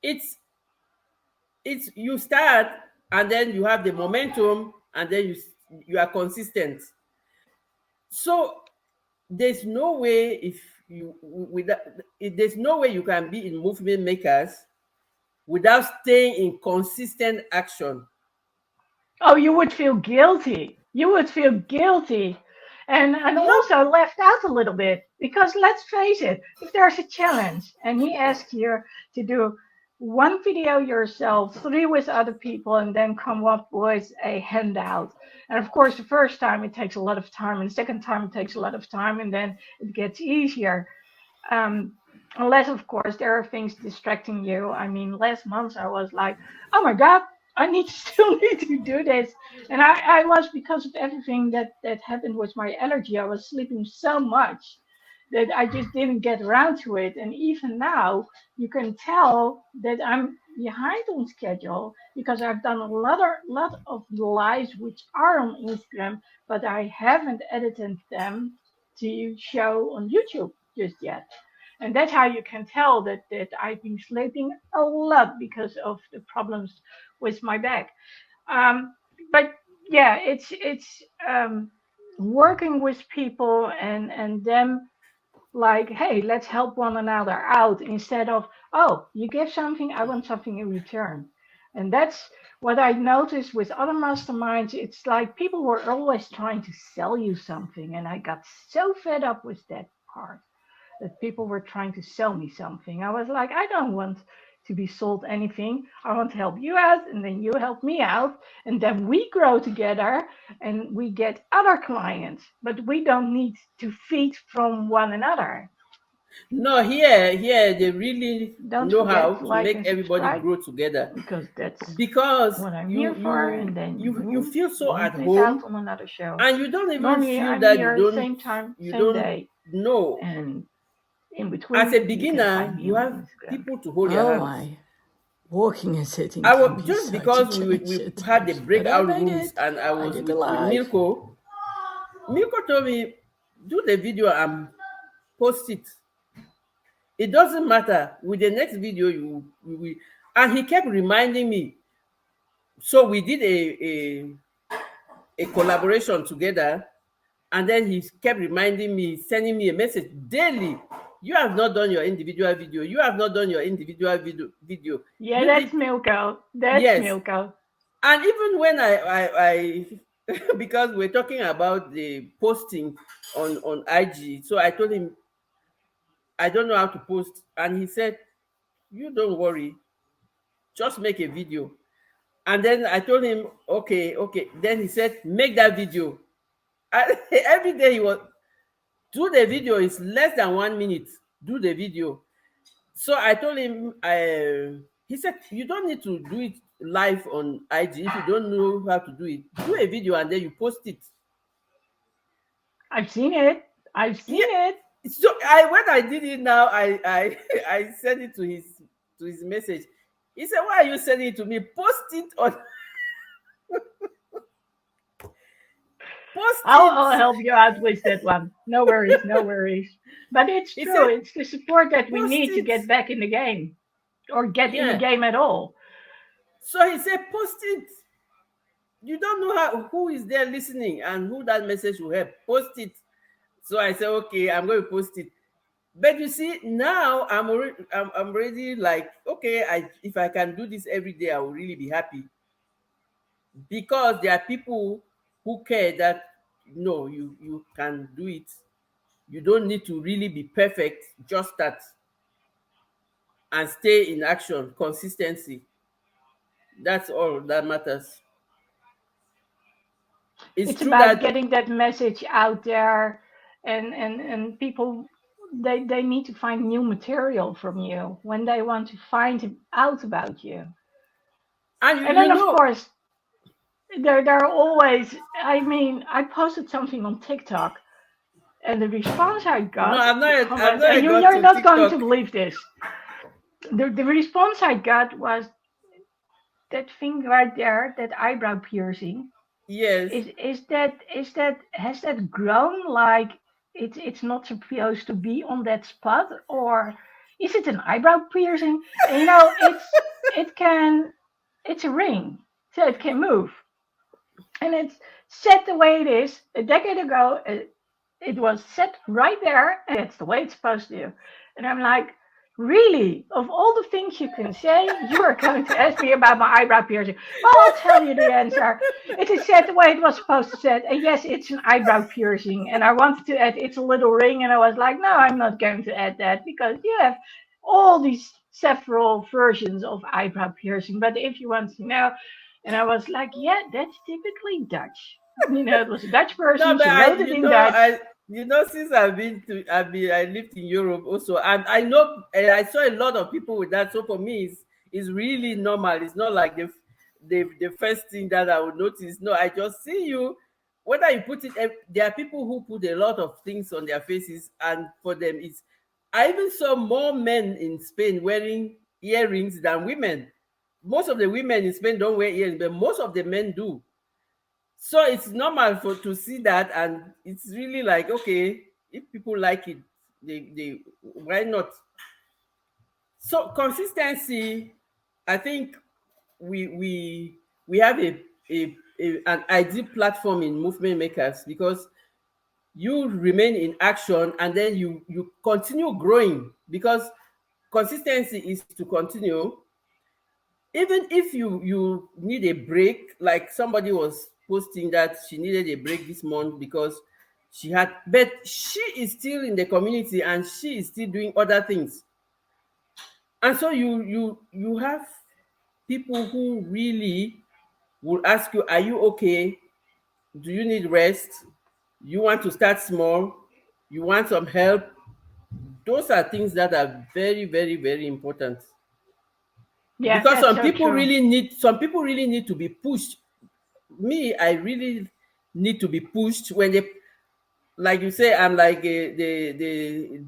It's it's you start, and then you have the momentum, and then you are consistent. So there's no way, if you without there's no way you can be in movement makers without staying in consistent action. Oh, you would feel guilty. You would feel guilty and No, also left out a little bit because let's face it, if there's a challenge and he asks you to do one video yourself, three with other people, and then come up with a handout. And of course, the first time it takes a lot of time, and the second time it takes a lot of time, and then it gets easier. Um, Unless, of course, there are things distracting you. I mean, last month I was like, oh my God, I need still need to do this. And I was, because of everything that happened with my allergy, I was sleeping so much that I just didn't get around to it. And even now, you can tell that I'm behind on schedule because I've done a lot of lives which are on Instagram, but I haven't edited them to show on YouTube just yet. And that's how you can tell that I've been sleeping a lot because of the problems with my back. Um, but yeah, it's working with people and them like, hey, let's help one another out instead of, oh, you give something, I want something in return. And that's what I noticed with other masterminds. It's like people were always trying to sell you something, and I got so fed up with that part that people were trying to sell me something. I was like, I don't want to be sold anything. I want to help you out, and then you help me out, and then we grow together and we get other clients. But we don't need to feed from one another. no, here they really Don't know how forget to to like make and everybody subscribe grow together, because that's because what I'm you here for, you and then you you feel so at won't miss out home, on another show. and you don't even Normally, feel I'm that here same time, you same don't day, know. and in As between, a you can find beginner, me you on have Instagram. people to hold your Oh hands. my. Walking and sitting I can was be just such a because change we at had the times. But I breakout made rooms, it. and I I was did the with live. Milko. Milko told me, do the video and post it. It doesn't matter. With the next video, and he kept reminding me. So we did a collaboration together, and then he kept reminding me, sending me a message daily. You have not done your individual video. You have not done your individual video. Yeah, You did, that's Milko. That's yes. Milko. And even when I because we're talking about the posting on IG, so I told him I don't know how to post, and he said, "You don't worry, just make a video." And then I told him, "Okay, okay." Then he said, "Make that video." And every day he was do the video is less than 1 minute. Do the video. So I told him, he said, "You don't need to do it live on IG if you don't know how to do it. Do a video and then you post it." I've seen it. I've Yeah. seen it. So I when I did it now, I I sent it to his message. He said, "Why are you sending it to me? Post it on post I'll it." help you out with that one. No worries, no worries. But it's He true. said, It's the support that we "Post need to it." get back in the game or get in the Yeah. game at all. So he said, "Post it. You don't know who is there listening and who that message will help. Post it." So I said, "Okay, I'm going to post it." But you see, now I'm already like, okay, if I can do this every day, I will really be happy, because there are people who care that no, you can do it. You don't need to really be perfect. Just start and stay in action. Consistency. That's all that matters. It's It's true about that, getting that message out there, and people, they need to find new material from you when they want to find out about you. and And you then, of know, course, there are always. I mean, I posted something on TikTok, and the response I no, got, the I've comments, not and yet got you're to not going to TikTok. believe this. The response I got was that thing right there, that eyebrow piercing. Yes. Is that has that grown like it's not supposed to be on that spot, or is it an eyebrow piercing? And it can, it's a ring, so it can move, and it's set the way it is. A decade ago, it was set right there, and that's the way it's supposed to. And I'm like, Really, of all the things you can say, you are going to ask me about my eyebrow piercing. Well, I'll tell you the answer. It is said the way it was supposed to say. And yes, it's an eyebrow piercing. And I wanted to add it's a little ring, and I was like, no, I'm not going to add that because you have all these several versions of eyebrow piercing. But if you want to know, and I was like, yeah, that's typically Dutch. It was a Dutch No, person. but She wrote it in Dutch. since I lived in Europe also, and I know, and I saw a lot of people with that. So for me, it's really normal. It's not like the first thing that I would notice. No, I just see you. Whether you put it, there are people who put a lot of things on their faces, and for them, it's. I even saw more men in Spain wearing earrings than women. Most of the women in Spain don't wear earrings, but most of the men do. So it's normal for to see that, and it's really like, okay, if people like it, they why not? So consistency, I think we have an ideal platform in movement makers, because you remain in action, and then you continue growing, because consistency is to continue. Even if you need a break, like somebody was posting that she needed a break this month because but she is still in the community and she is still doing other things. And so you have people who really will ask you, are you okay? Do you need rest? You want to start small? You want some help? Those are things that are very, very, very important, Yeah, because that's so true. some people really need to be pushed. Me, I really need to be pushed when they, like you say, I'm like the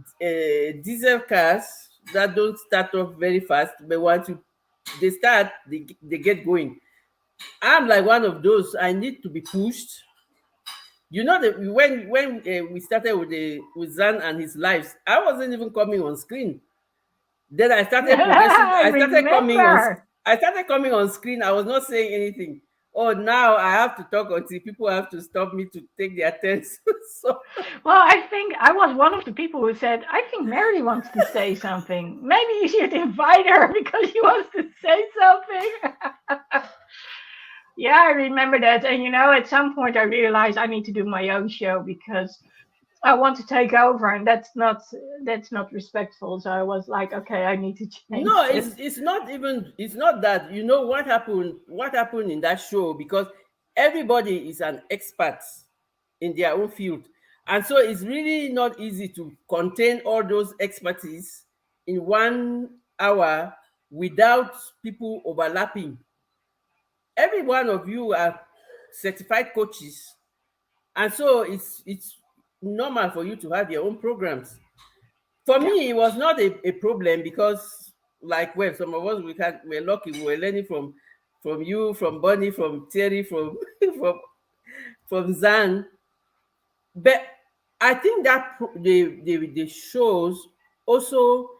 diesel cars that don't start off very fast, but once they start, they get going. I'm like one of those. I need to be pushed. You know that when we started with Zan and his lives, I wasn't even coming on screen. Then I started progressing. I remember. I started coming on screen. I was not saying anything. Oh, now I have to talk until people have to stop me to take their turns. So Well, I think I was one of the people who said, I think Mary wants to say something. Maybe you should invite her because she wants to say something. Yeah, I remember that. And at some point I realized I need to do my own show because I want to take over, and that's not respectful. So I was like, okay, I need to no, change this. it's not that. You know what happened in that show, because everybody is an expert in their own field. And so it's really not easy to contain all those expertise in 1 hour without people overlapping. Every one of you are certified coaches, and so it's normal for you to have your own programs. For Yeah. me, it was not a problem, because, like, well, some of us we're lucky, we were learning from you, from Bonnie, from Terry, from from Zan. But I think that the shows also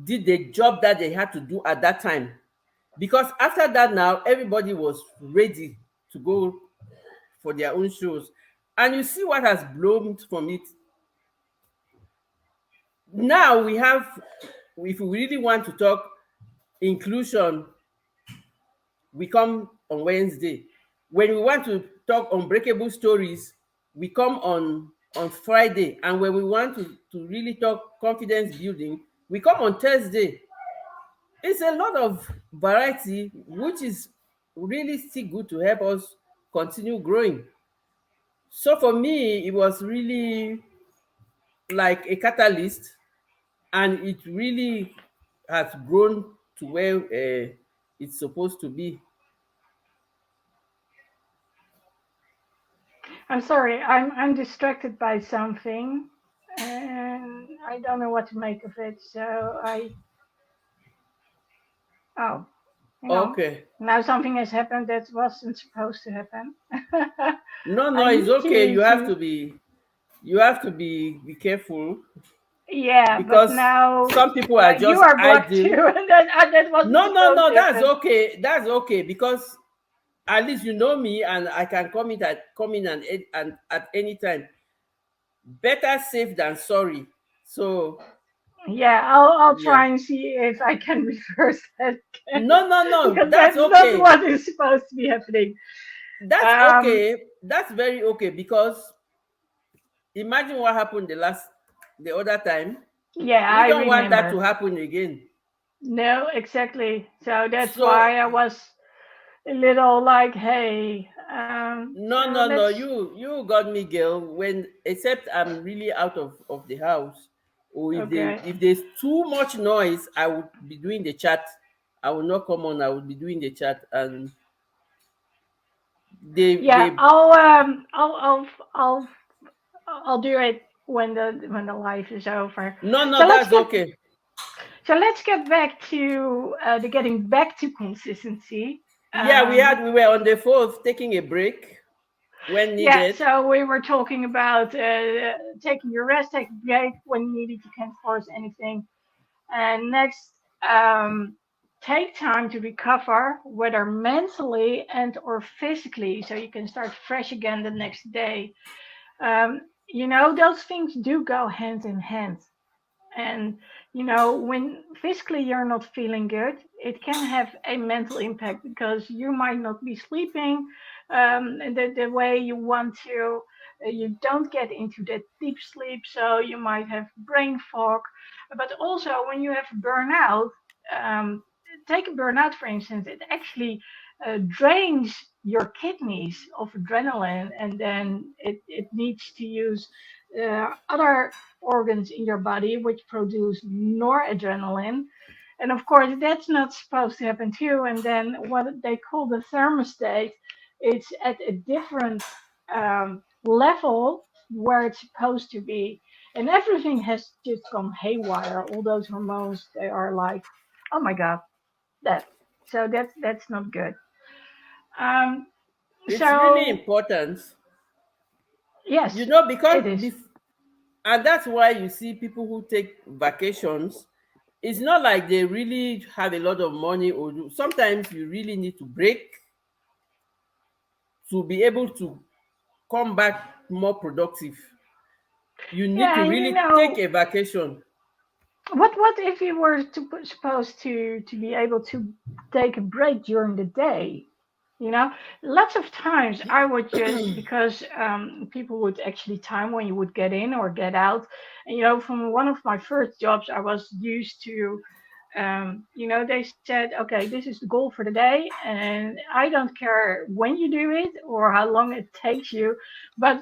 did the job that they had to do at that time, because after that, now everybody was ready to go for their own shows, and you see what has bloomed from it. Now we have, if we really want to talk inclusion, we come on Wednesday. When we want to talk unbreakable stories, we come on Friday. And when we want to really talk confidence building, we come on Thursday. It's a lot of variety, which is really still good to help us continue growing. So for me, it was really like a catalyst, and it really has grown to where it's supposed to be. I'm sorry, I'm distracted by something, and I don't know what to make of it. So oh, hang on. Okay. Now something has happened that wasn't supposed to happen. No, no, I it's need okay. you to, You have to be careful, yeah, but because now some people are you just are blocked too, idle. and that wasn't No, no, supposed no, to that's happen. okay. That's okay, because at least you know me, and I can come in and at any time. Better safe than sorry. So Yeah, I'll Yeah. try and see if I can reverse that again, No, no, no. because That's that's not okay. what is supposed to be happening. That's Um, okay. That's very okay because imagine what happened the other time. yeah, We I don't want that to remember. happen again. No, exactly. So that's So why I was a little like, hey, no, so no, no. let's. You got me, girl. When except I'm really out of the house, or Okay. if there's too much noise, I would be doing the chat. I will not come on. I will be doing the chat, and Yeah, they I'll do it when the life is over. no, So no. let's That's get okay. so let's get back to the getting back to consistency. Yeah, Um, we were on the fourth taking a break when yeah, needed. so we were talking about taking your rest, take a break when needed. You can't force anything. And next, take time to recover, whether mentally and or physically, so you can start fresh again the next day. Those things do go hand in hand. And, when physically you're not feeling good, it can have a mental impact because you might not be sleeping the way you want to. You don't get into that deep sleep, so you might have brain fog. But also, when you have burnout, um, take a burnout for instance, it actually drains your kidneys of adrenaline, and then it needs to use other organs in your body which produce noradrenaline. And of course, that's not supposed to happen too. And then what they call the thermostat, it's at a different level where it's supposed to be. And everything has just gone haywire. All those hormones, they are like, oh my God, that. So that's not good. Um, It's really so important, yes, because it is. and that's why you see people who take vacations. It's not like they really have a lot of money, or sometimes you really need to break to be able to come back more productive. You need Yeah, to and really take a vacation. what if you were supposed to be able to take a break during the day? Lots of times I would just because people would actually time when you would get in or get out. And from one of my first jobs, I was used to. They said, okay, this is the goal for the day, and I don't care when you do it or how long it takes you, but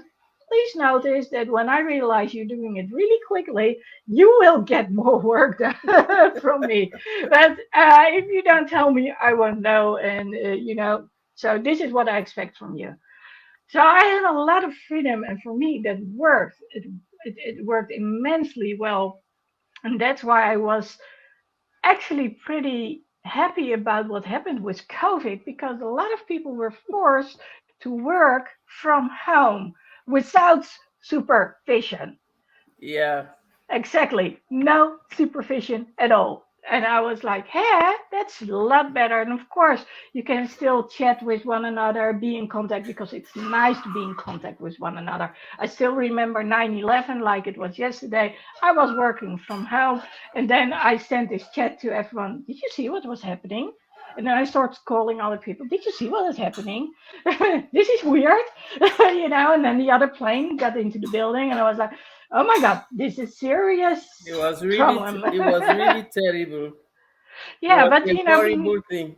please notice that when I realize you're doing it really quickly, you will get more work done from me. But if you don't tell me, I won't know. And, so this is what I expect from you. So I had a lot of freedom. And for me, that worked. It worked immensely well. And that's why I was actually pretty happy about what happened with COVID because a lot of people were forced to work from home without supervision. Yeah, Exactly. No supervision at all. And I was like, hey, that's a lot better. And of course, you can still chat with one another, be in contact because it's nice to be in contact with one another. I still remember 9/11 like it was yesterday. I was working from home and then I sent this chat to everyone. Did you see what was happening? And then I started calling other people. Did you see what is happening? This is weird, And then the other plane got into the building, and I was like, oh my God, this is serious problem. it was really terrible. It Yeah, was but a horrible thing.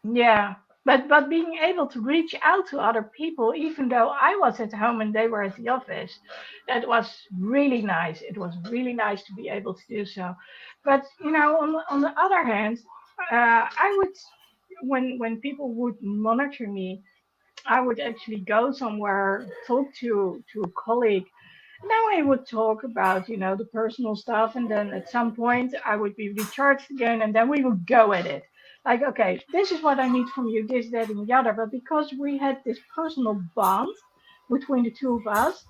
yeah, but being able to reach out to other people, even though I was at home and they were at the office, that was really nice. It was really nice to be able to do so. But on the other hand, I would when people would monitor me, I would actually go somewhere, talk to a colleague. Now I would talk about, the personal stuff, and then at some point I would be recharged again, and then we would go at it. Like, okay, this is what I need from you, this, that, and the other. But because we had this personal bond between the two of us,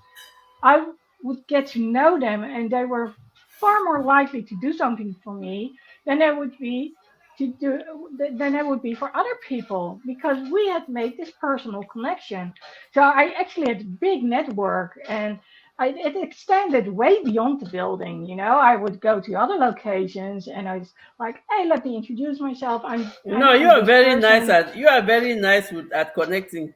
I would get to know them, and they were far more likely to do something for me than they would be to do than they would be for other people because we had made this personal connection. So I actually had a big network, and it extended way beyond the building. I would go to other locations, and I was like, "Hey, let me introduce myself. No, you I'm are this very nice person." at at connecting.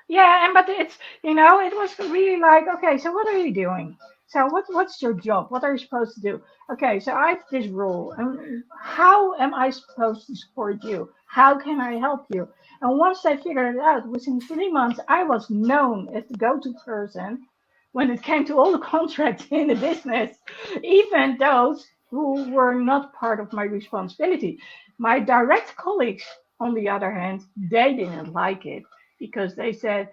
Yeah, and but it was really like, okay, so what are you doing? So what's your job? What are you supposed to do? Okay, so I have this role, and how am I supposed to support you? How can I help you? And once I figured it out, within 3 months, I was known as the go-to person when it came to all the contracts in the business, even those who were not part of my responsibility. My direct colleagues, on the other hand, they didn't like it because they said,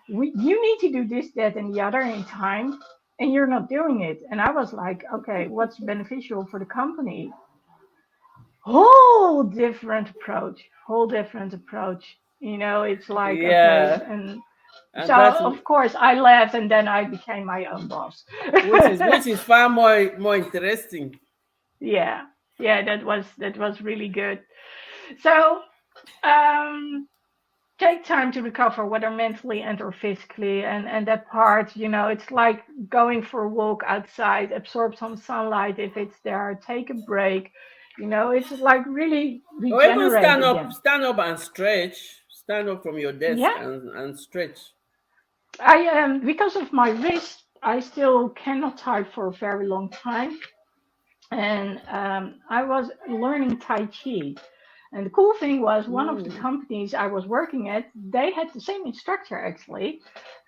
you need to do this, that, and the other in time, and you're not doing it. And I was like, okay, what's beneficial for the company? Whole different approach. It's like, okay, Yeah, and and so that's of course I left, and then I became my own boss. which is far more interesting. Yeah, yeah, that was really good. So, um, take time to recover, whether mentally and or physically, and that part, it's like going for a walk outside, absorb some sunlight if it's there, take a break. It's like really Or even regenerate again. stand up and stretch. Stand up from your desk Yeah, and stretch. I am, because of my wrist, I still cannot type for a very long time, and I was learning Tai Chi. And the cool thing was, one of the Mm. companies I was working at, they had the same instructor actually,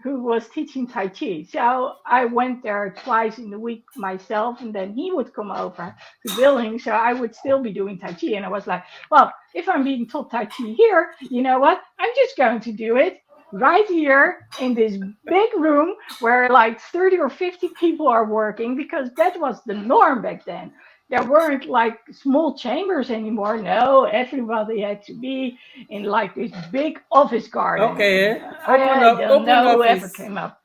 who was teaching Tai Chi. So I went there twice in the week myself, and then he would come over to building. So I would still be doing Tai Chi. And I was like, well, if I'm being taught Tai Chi here, you know what? I'm just going to do it right here in this big room where like 30 or 50 people are working, because that was the norm back then. There weren't like small chambers anymore. No, everybody had to be in like this big office garden. And Okay. I don't Open know whoever office. came up.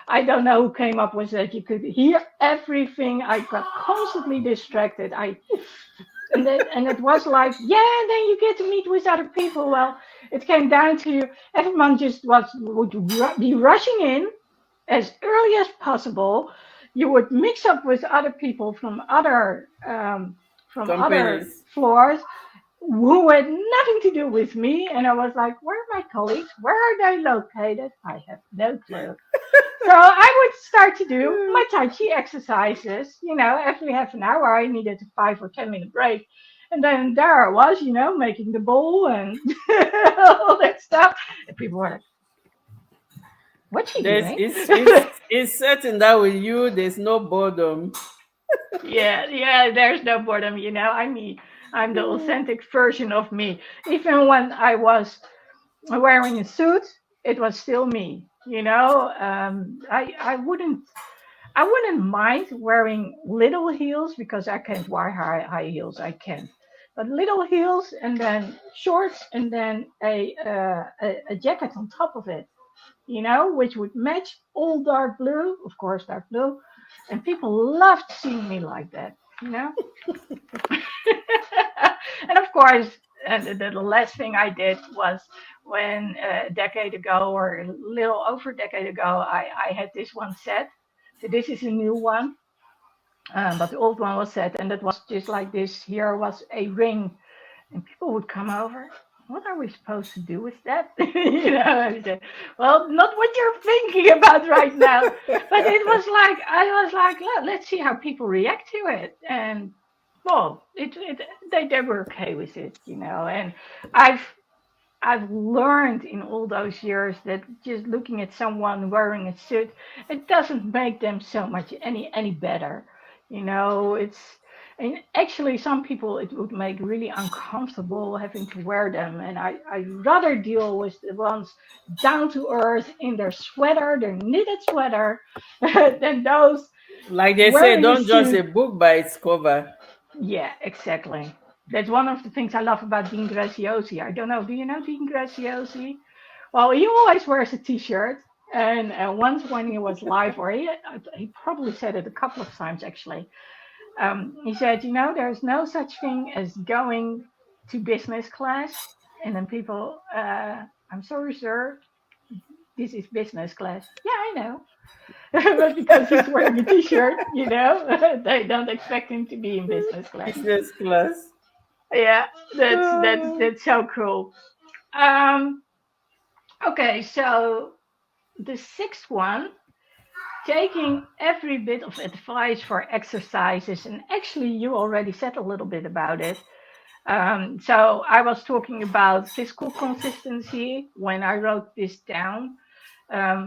I don't know who came up with that. You could hear everything. I got constantly distracted. And it was like, yeah, and then you get to meet with other people. Well, it came down to everyone just would be rushing in as early as possible. You would mix up with other people from other Companies. floors who had nothing to do with me, and I was like, "Where are my colleagues? Where are they located? I have no clue." So I would start to do my Tai Chi exercises. Every half an hour, I needed a 5 or 10 minute break. And then there I was, making the bowl and all that stuff. And people were like, what's she There's doing? it's certain that with you there's no boredom. Yeah, yeah, there's no boredom, I mean, I'm the authentic version of me. Even when I was wearing a suit, it was still me. I wouldn't mind wearing little heels because I can't wear high heels. I can't. But little heels and then shorts and then a jacket on top of it, which would match all dark blue, of course, dark blue. And people loved seeing me like that. And of course, and the last thing I did was when a decade ago, or a little over a decade ago, I had this one set. So this is a new one, but the old one was set, and it was just like this. Here was a ring, and people would come over. What are we supposed to do with that? I said, well, not what you're thinking about right now. But it was like, I was like, let's see how people react to it. And well, they were okay with it. And I've I've learned in all those years that just looking at someone wearing a suit, it doesn't make them so much any better. It's, and actually some people it would make really uncomfortable having to wear them. And I'd rather deal with the ones down to earth in their sweater, their knitted sweater, than those Like they say, wearing a don't judge suit. a book by its cover. Yeah, exactly. That's one of the things I love about Dean Graziosi. I don't know. Do you know Dean Graziosi? Well, he always wears a T-shirt, and once when he was live, or he probably said it a couple of times actually. He said, there's no such thing as going to business class, and then people, I'm sorry, sir, this is business class. Yeah, I know. But because he's wearing a t-shirt, they don't expect him to be in business class. Business class. Yeah, that's that's Ah. that's so cool. Um, okay, so the sixth one, taking every bit of advice for exercises, and actually you already said a little bit about it. So I was talking about physical consistency when I wrote this down.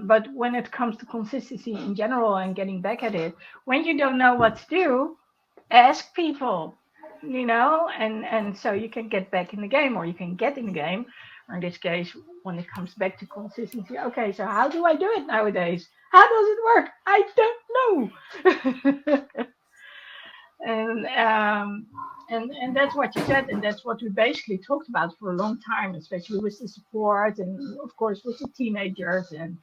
But when it comes to consistency in general and getting back at it, when you don't know what to do, ask people, and so you can get back in the game, or you can get in the game. Or in this case, when it comes back to consistency, okay, so how do I do it nowadays? How does it work? I don't know. and that's what you said, and that's what we basically talked about for a long time, especially with the support, and of course with the teenagers. And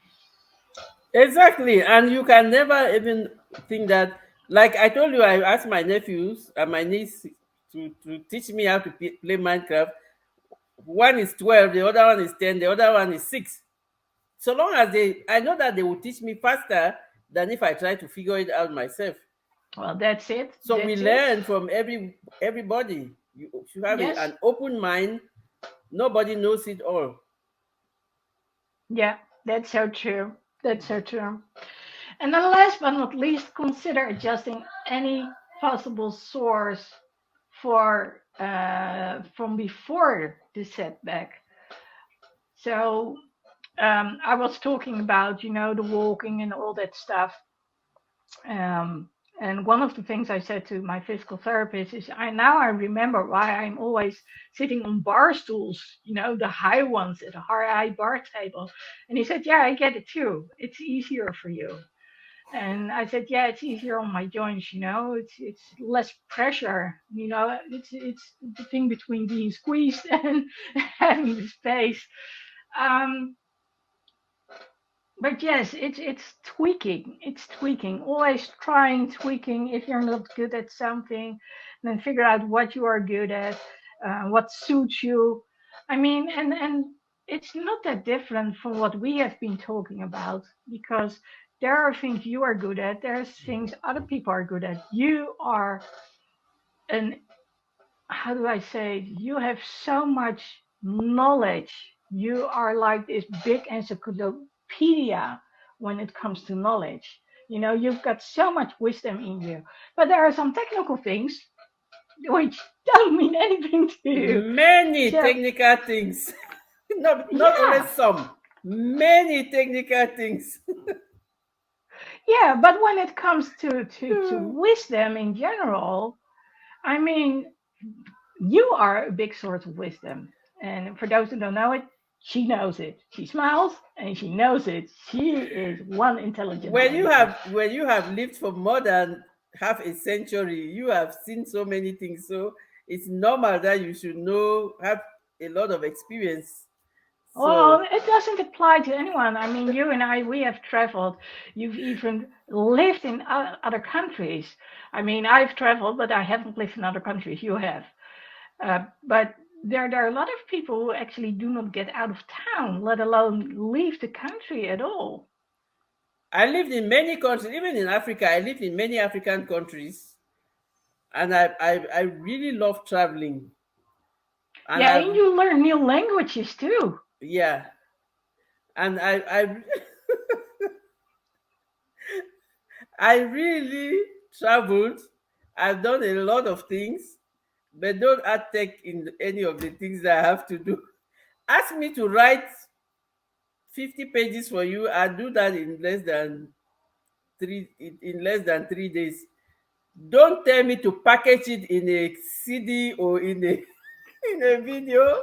Exactly. And you can never even think that, like I told you, I asked my nephews and my niece to teach me how to play Minecraft. One is 12, the other one is 10, the other one is 6. So long as I know that they will teach me faster than if I try to figure it out myself. well, that's it. So we That's it. learn from everybody. You should have Yes. an open mind. Nobody knows it all. Yeah, that's so true. That's so true. And then last but not least, consider adjusting any possible source for from before the setback. So I was talking about, the walking and all that stuff. Um, and one of the things I said to my physical therapist is, I remember why I'm always sitting on bar stools, the high ones at a high bar table. And he said, yeah, I get it too. It's easier for you. And I said, yeah, it's easier on my joints. It's less pressure. It's the thing between being squeezed and having the space. Um, but yes, it's tweaking. It's tweaking. Always trying tweaking. If you're not good at something, then figure out what you are good at, what suits you. I mean, and it's not that different from what we have been talking about, because there are things you are good at. There's things other people are good at. You are an how do I say it? You have so much knowledge. You are like this big encyclopedia when it comes to knowledge. You've got so much wisdom in you. But there are some technical things which don't mean anything to you. Many So, technical things. Not only yeah, some, many technical things. yeah. But when it comes to wisdom in general, I mean, you are a big source of wisdom. And for those who don't know it, she knows it. She smiles and she knows it. She is one intelligent lady. When you have lived for more than half a century, you have seen so many things. So it's normal that you should have a lot of experience. Well, So it doesn't apply to anyone. I mean, you and I, we have traveled. You've even lived in other countries. I mean, I've traveled, but I haven't lived in other countries. You have. But there are a lot of people who actually do not get out of town, let alone leave the country at all. I lived in many countries, even in Africa. I lived in many African countries, and I really love traveling. And Yeah, and I you learn new languages too. yeah, and I really traveled. I've done a lot of things, but don't add tech in any of the things that I have to do. Ask me to write 50 pages for you. I do that in less than 3 days. Don't tell me to package it in a CD or in a in a video.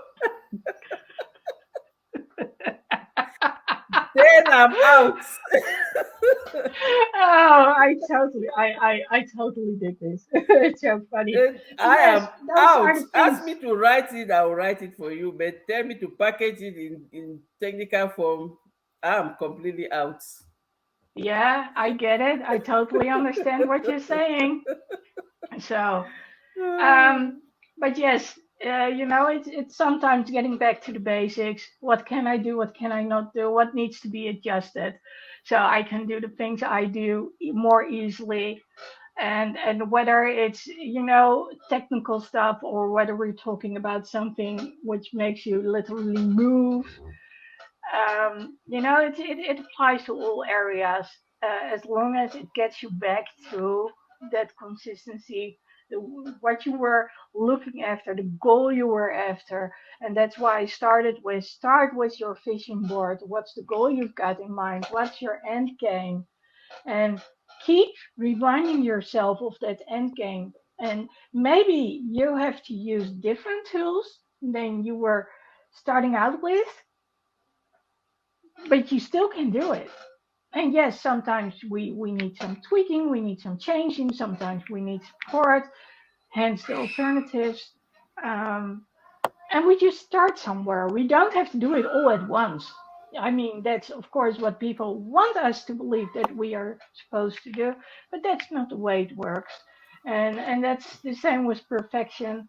Then I'm out. Oh, I totally did this. It's so funny. Then But I yes, am those out. are the things. Ask me to write it, I will write it for you. But tell me to package it in technical form, I'm completely out. Yeah, I get it. I totally understand what you're saying. So, um, but yes, it's sometimes getting back to the basics. What can I do? What can I not do? What needs to be adjusted so I can do the things I do more easily? And whether it's technical stuff or whether we're talking about something which makes you literally move, it applies to all areas, as long as it gets you back to that consistency, what you were looking after, the goal you were after. And that's why I started with start with your vision board. What's the goal you've got in mind? What's your end game? And keep reminding yourself of that end game. And maybe you have to use different tools than you were starting out with, but you still can do it. And yes, sometimes we need some tweaking, we need some changing, sometimes we need support, hence the alternatives. Um, and we just start somewhere. We don't have to do it all at once. I mean, that's of course what people want us to believe that we are supposed to do, but that's not the way it works. And that's the same with perfection.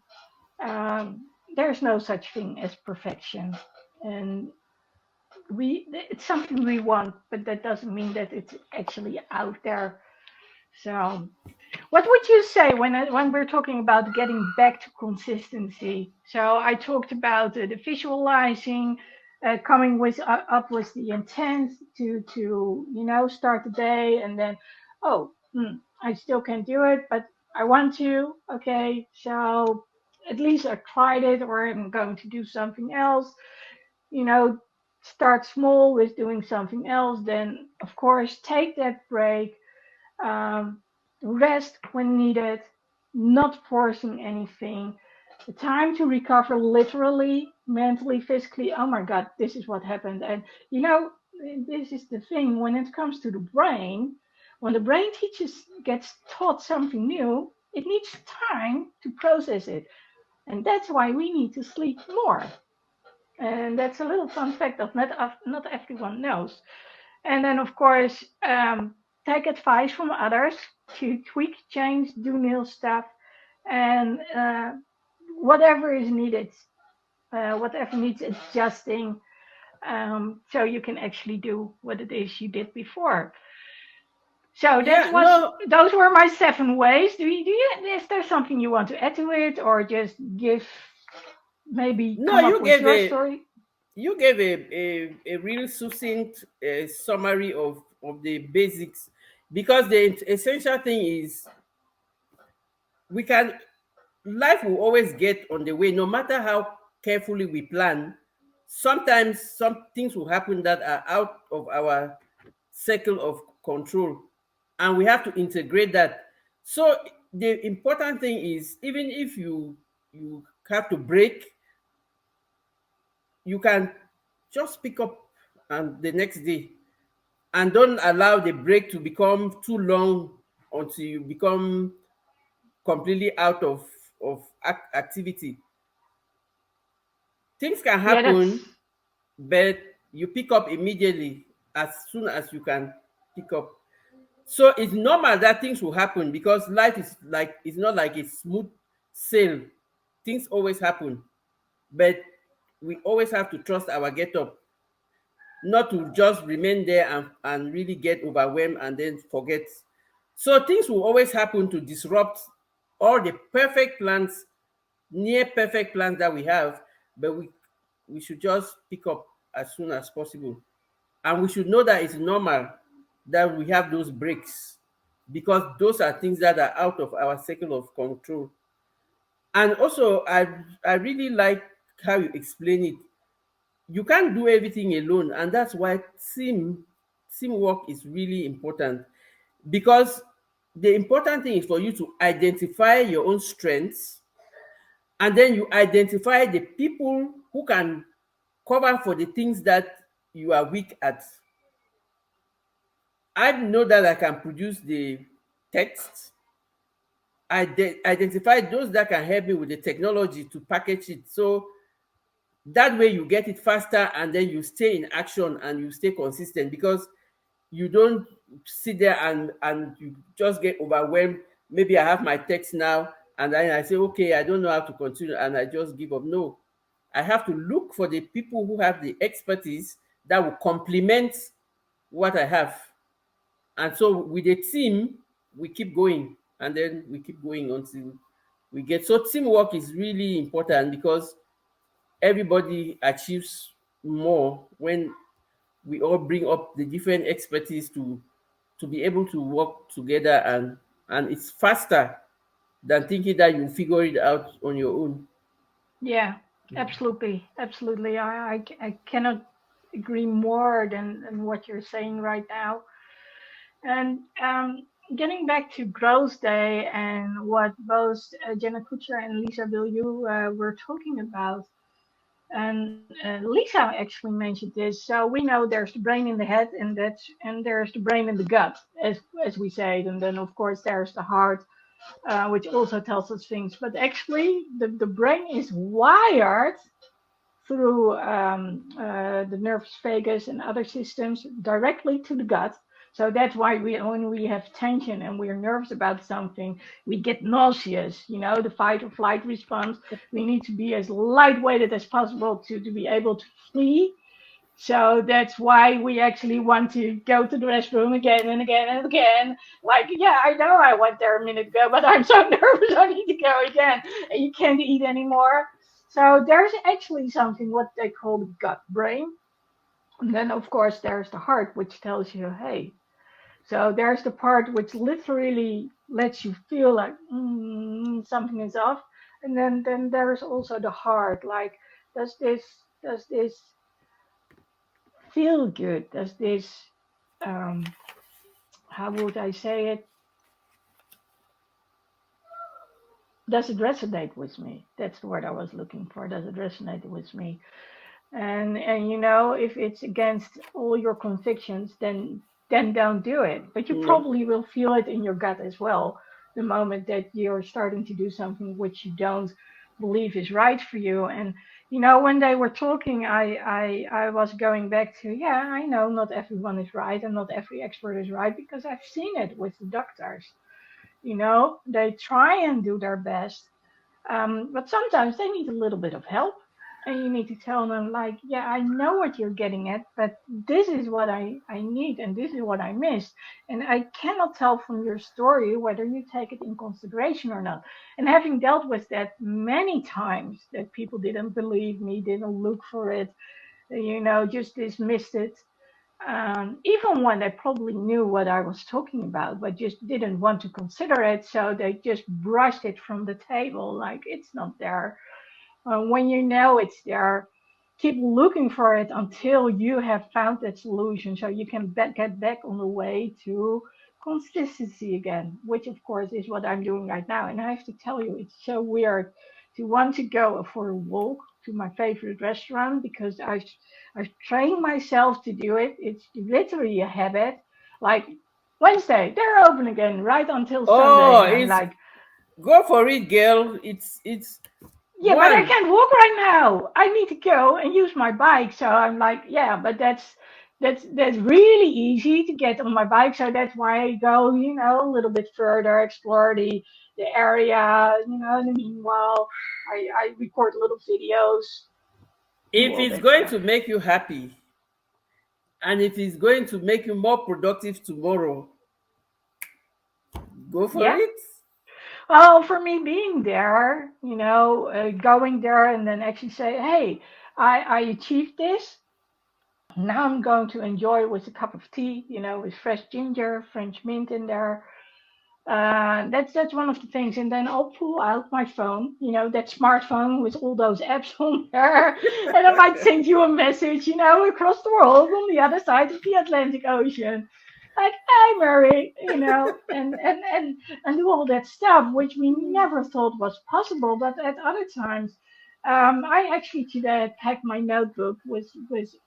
There's no such thing as perfection, and it's something we want, but that doesn't mean that it's actually out there. So what would you say when we're talking about getting back to consistency? So I talked about the visualizing, coming up with the intent to start the day, and then oh, I still can't do it, but I want to. Okay, so at least I tried it, or I'm going to do something else. You know, start small with doing something else. Then of course take that break, um, rest when needed, not forcing anything, the time to recover literally, mentally, physically. Oh my God, this is what happened. And you know, this is the thing when it comes to the brain, when the brain gets taught something new, it needs time to process it. And that's why we need to sleep more. And that's a little fun fact that not everyone knows. And then, of course, take advice from others to tweak, change, do new stuff, and whatever is needed, whatever needs adjusting, so you can actually do what it is you did before. So Yeah, no, those were my 7 ways. Is there something you want to add to it, or just maybe no, come up with your story? you gave a real succinct summary of the basics, because the essential thing is we can life will always get on the way no matter how carefully we plan. Sometimes some things will happen that are out of our circle of control, and we have to integrate that. So the important thing is, even if you have to break, you can just pick up and the next day, and don't allow the break to become too long until you become completely out of activity. Things can Yeah, that's happen, but you pick up immediately as soon as you can pick up. So it's normal that things will happen, because life is like, it's not like a smooth sail. Things always happen, but we always have to trust our get up, not to just remain there and really get overwhelmed and then forget. So things will always happen to disrupt all the perfect plans, near perfect plans that we have, but we should just pick up as soon as possible. And we should know that it's normal that we have those breaks, because those are things that are out of our circle of control. And also, I really like how you explain it. You can't do everything alone, and that's why teamwork is really important, because the important thing is for you to identify your own strengths, and then you identify the people who can cover for the things that you are weak at. I know that I can produce the text. Identify those that can help me with the technology to package it. So that way you get it faster, and then you stay in action and you stay consistent, because you don't sit there and you just get overwhelmed. Maybe I have my text now, and then I say, okay, I don't know how to continue, and I just give up. No, I have to look for the people who have the expertise that will complement what I have. And so with a team, we keep going, and then we keep going until we get. So teamwork is really important because everybody achieves more when we all bring up the different expertise to be able to work together, and it's faster than thinking that you figure it out on your own. Yeah, absolutely, absolutely. I cannot agree more than what you're saying right now. And getting back to Growth Day and what both Jenna Kutcher and Lisa Bilyeu were talking about, and Lisa actually mentioned this. So we know there's the brain in the head, and there's the brain in the gut, as we say it, and then of course there's the heart, which also tells us things. But actually, the brain is wired through the nervous vagus and other systems directly to the gut. So that's why when we have tension and we're nervous about something, we get nauseous. You know, the fight or flight response. We need to be as lightweighted as possible to be able to flee. So that's why we actually want to go to the restroom again and again and again. Like, yeah, I know I went there a minute ago, but I'm so nervous I need to go again. And you can't eat anymore. So there's actually something what they call the gut brain. And then, of course, there's the heart, which tells you, hey. So there's the part which literally lets you feel like something is off. And then there's also the heart, like, does this feel good? Does this, um, how would I say it? Does it resonate with me? That's the word I was looking for. Does it resonate with me? And you know, if it's against all your convictions, then don't do it. But you No. probably will feel it in your gut as well the moment that you're starting to do something which you don't believe is right for you. And you know, when they were talking, I was going back to, yeah, I know not everyone is right and not every expert is right because I've seen it with the doctors. You know, they try and do their best, but sometimes they need a little bit of help. And you need to tell them, like, yeah, I know what you're getting at, but this is what I need and this is what I missed. And I cannot tell from your story whether you take it in consideration or not. And having dealt with that many times, that people didn't believe me, didn't look for it, you know, just dismissed it. Even when they probably knew what I was talking about, but just didn't want to consider it, so they just brushed it from the table like it's not there. When you know it's there, keep looking for it until you have found that solution so you can get back on the way to consistency again, which of course is what I'm doing right now. And I have to tell you, it's so weird to want to go for a walk to my favorite restaurant because I've trained myself to do it. It's literally a habit. Like Wednesday, they're open again right until Sunday. Oh, And I'm it's like, go for it, girl. It's yeah, but I one. can't walk right now. I need to go and use my bike. So I'm like, yeah, but that's really easy to get on my bike. So that's why I go, you know, a little bit further, explore the area, you know. In the meanwhile, I record little videos, do If all it's that going stuff. to make you happy and it is going to make you more productive tomorrow, go for Yeah. it. Well, for me being there, you know, going there and then actually say, hey, I achieved this. Now I'm going to enjoy with a cup of tea, you know, with fresh ginger, French mint in there. That's one of the things. And then I'll pull out my phone, you know, that smartphone with all those apps on there, and I might send you a message, you know, across the world on the other side of the Atlantic Ocean. Like, hey, Mary, you know, and do all that stuff, which we never thought was possible. But at other times, I actually today packed my notebook with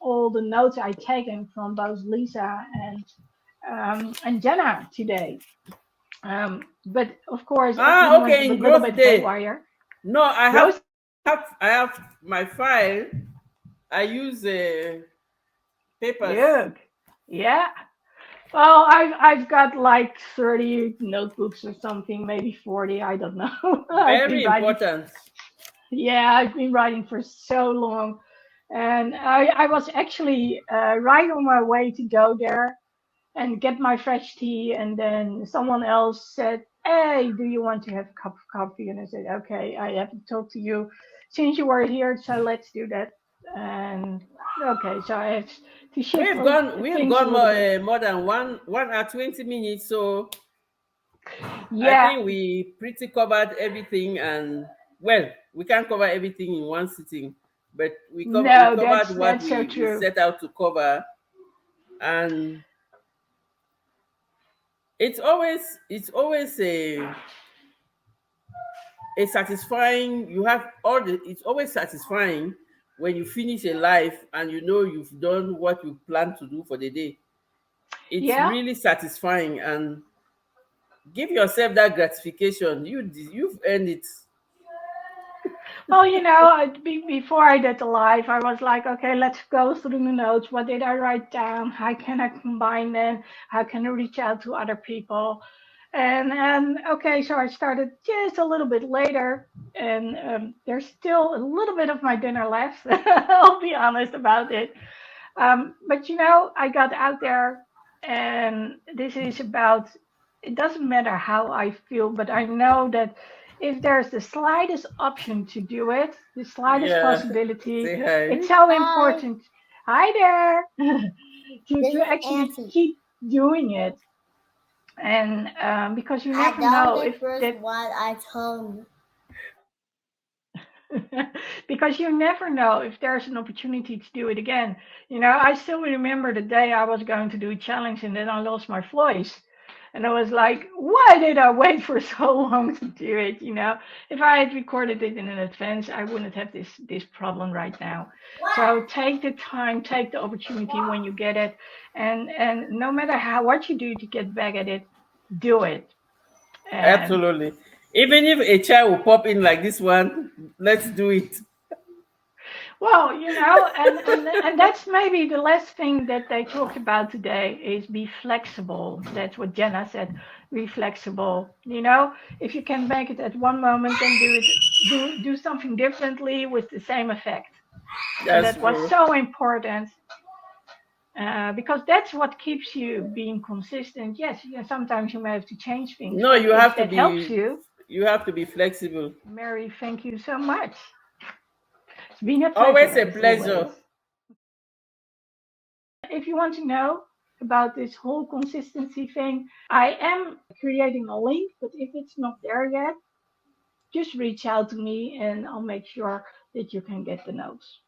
all the notes I taken from both Lisa and Jenna today. But of course, everything Ah, went okay, a in little bit growth day. haywire. No, Gross. I have my file. I use papers. Yuck. Yeah. Well, I've got like 30 notebooks or something, maybe 40, I don't know. I've been Very writing. important. Yeah, I've been writing for so long. And I was actually right on my way to go there and get my fresh tea. And then someone else said, "Hey, do you want to have a cup of coffee?" And I said, "Okay, I have to talk to you since you were here, so let's do that." And okay, so I have to shift We've things a gone little bit. more than 1 hour 20 minutes, so I Yeah, think we pretty covered everything. And well, we can't cover everything in one sitting, but we no, covered what that's so we true. set out to cover. And it's always a satisfying. You have all the It's always satisfying when you finish a life and you know you've done what you plan to do for the day. It's Yeah. really satisfying, and give yourself that gratification. You've earned it. Well, before I did the live, I was like, okay, let's go through the notes. What did I write down? How can I combine them? How can I reach out to other people? And okay, so I started just a little bit later, and there's still a little bit of my dinner left. I'll be honest about it. But I got out there, and this is about, it doesn't matter how I feel, but I know that if there's the slightest option to do it, the slightest Yeah. possibility, Say hi. it's so Hi, important. Hi there, this to is actually Auntie. keep doing it. And because you I never know know the if first that one I told you. because you never know if there's an opportunity to do it again. I still remember the day I was going to do a challenge and then I lost my voice. And I was like, why did I wait for so long to do it? If I had recorded it in advance, I wouldn't have this problem right now. So take the time, take the opportunity when you get it, and no matter what you do to get back at it, do it. And Absolutely. Even if a child will pop in like this one, let's do it. well, and that's maybe the last thing that they talked about today is be flexible. That's what Jenna said. Be flexible. If you can make it at one moment, then do something differently with the same effect. So That's that was true. so important because that's what keeps you being consistent. Yes, sometimes you may have to change things, No, but if that helps you, you have to be flexible. Mary, thank you so much. It's been a pleasure Always a as always. pleasure. If you want to know about this whole consistency thing, I am creating a link, but if it's not there yet, just reach out to me and I'll make sure that you can get the notes.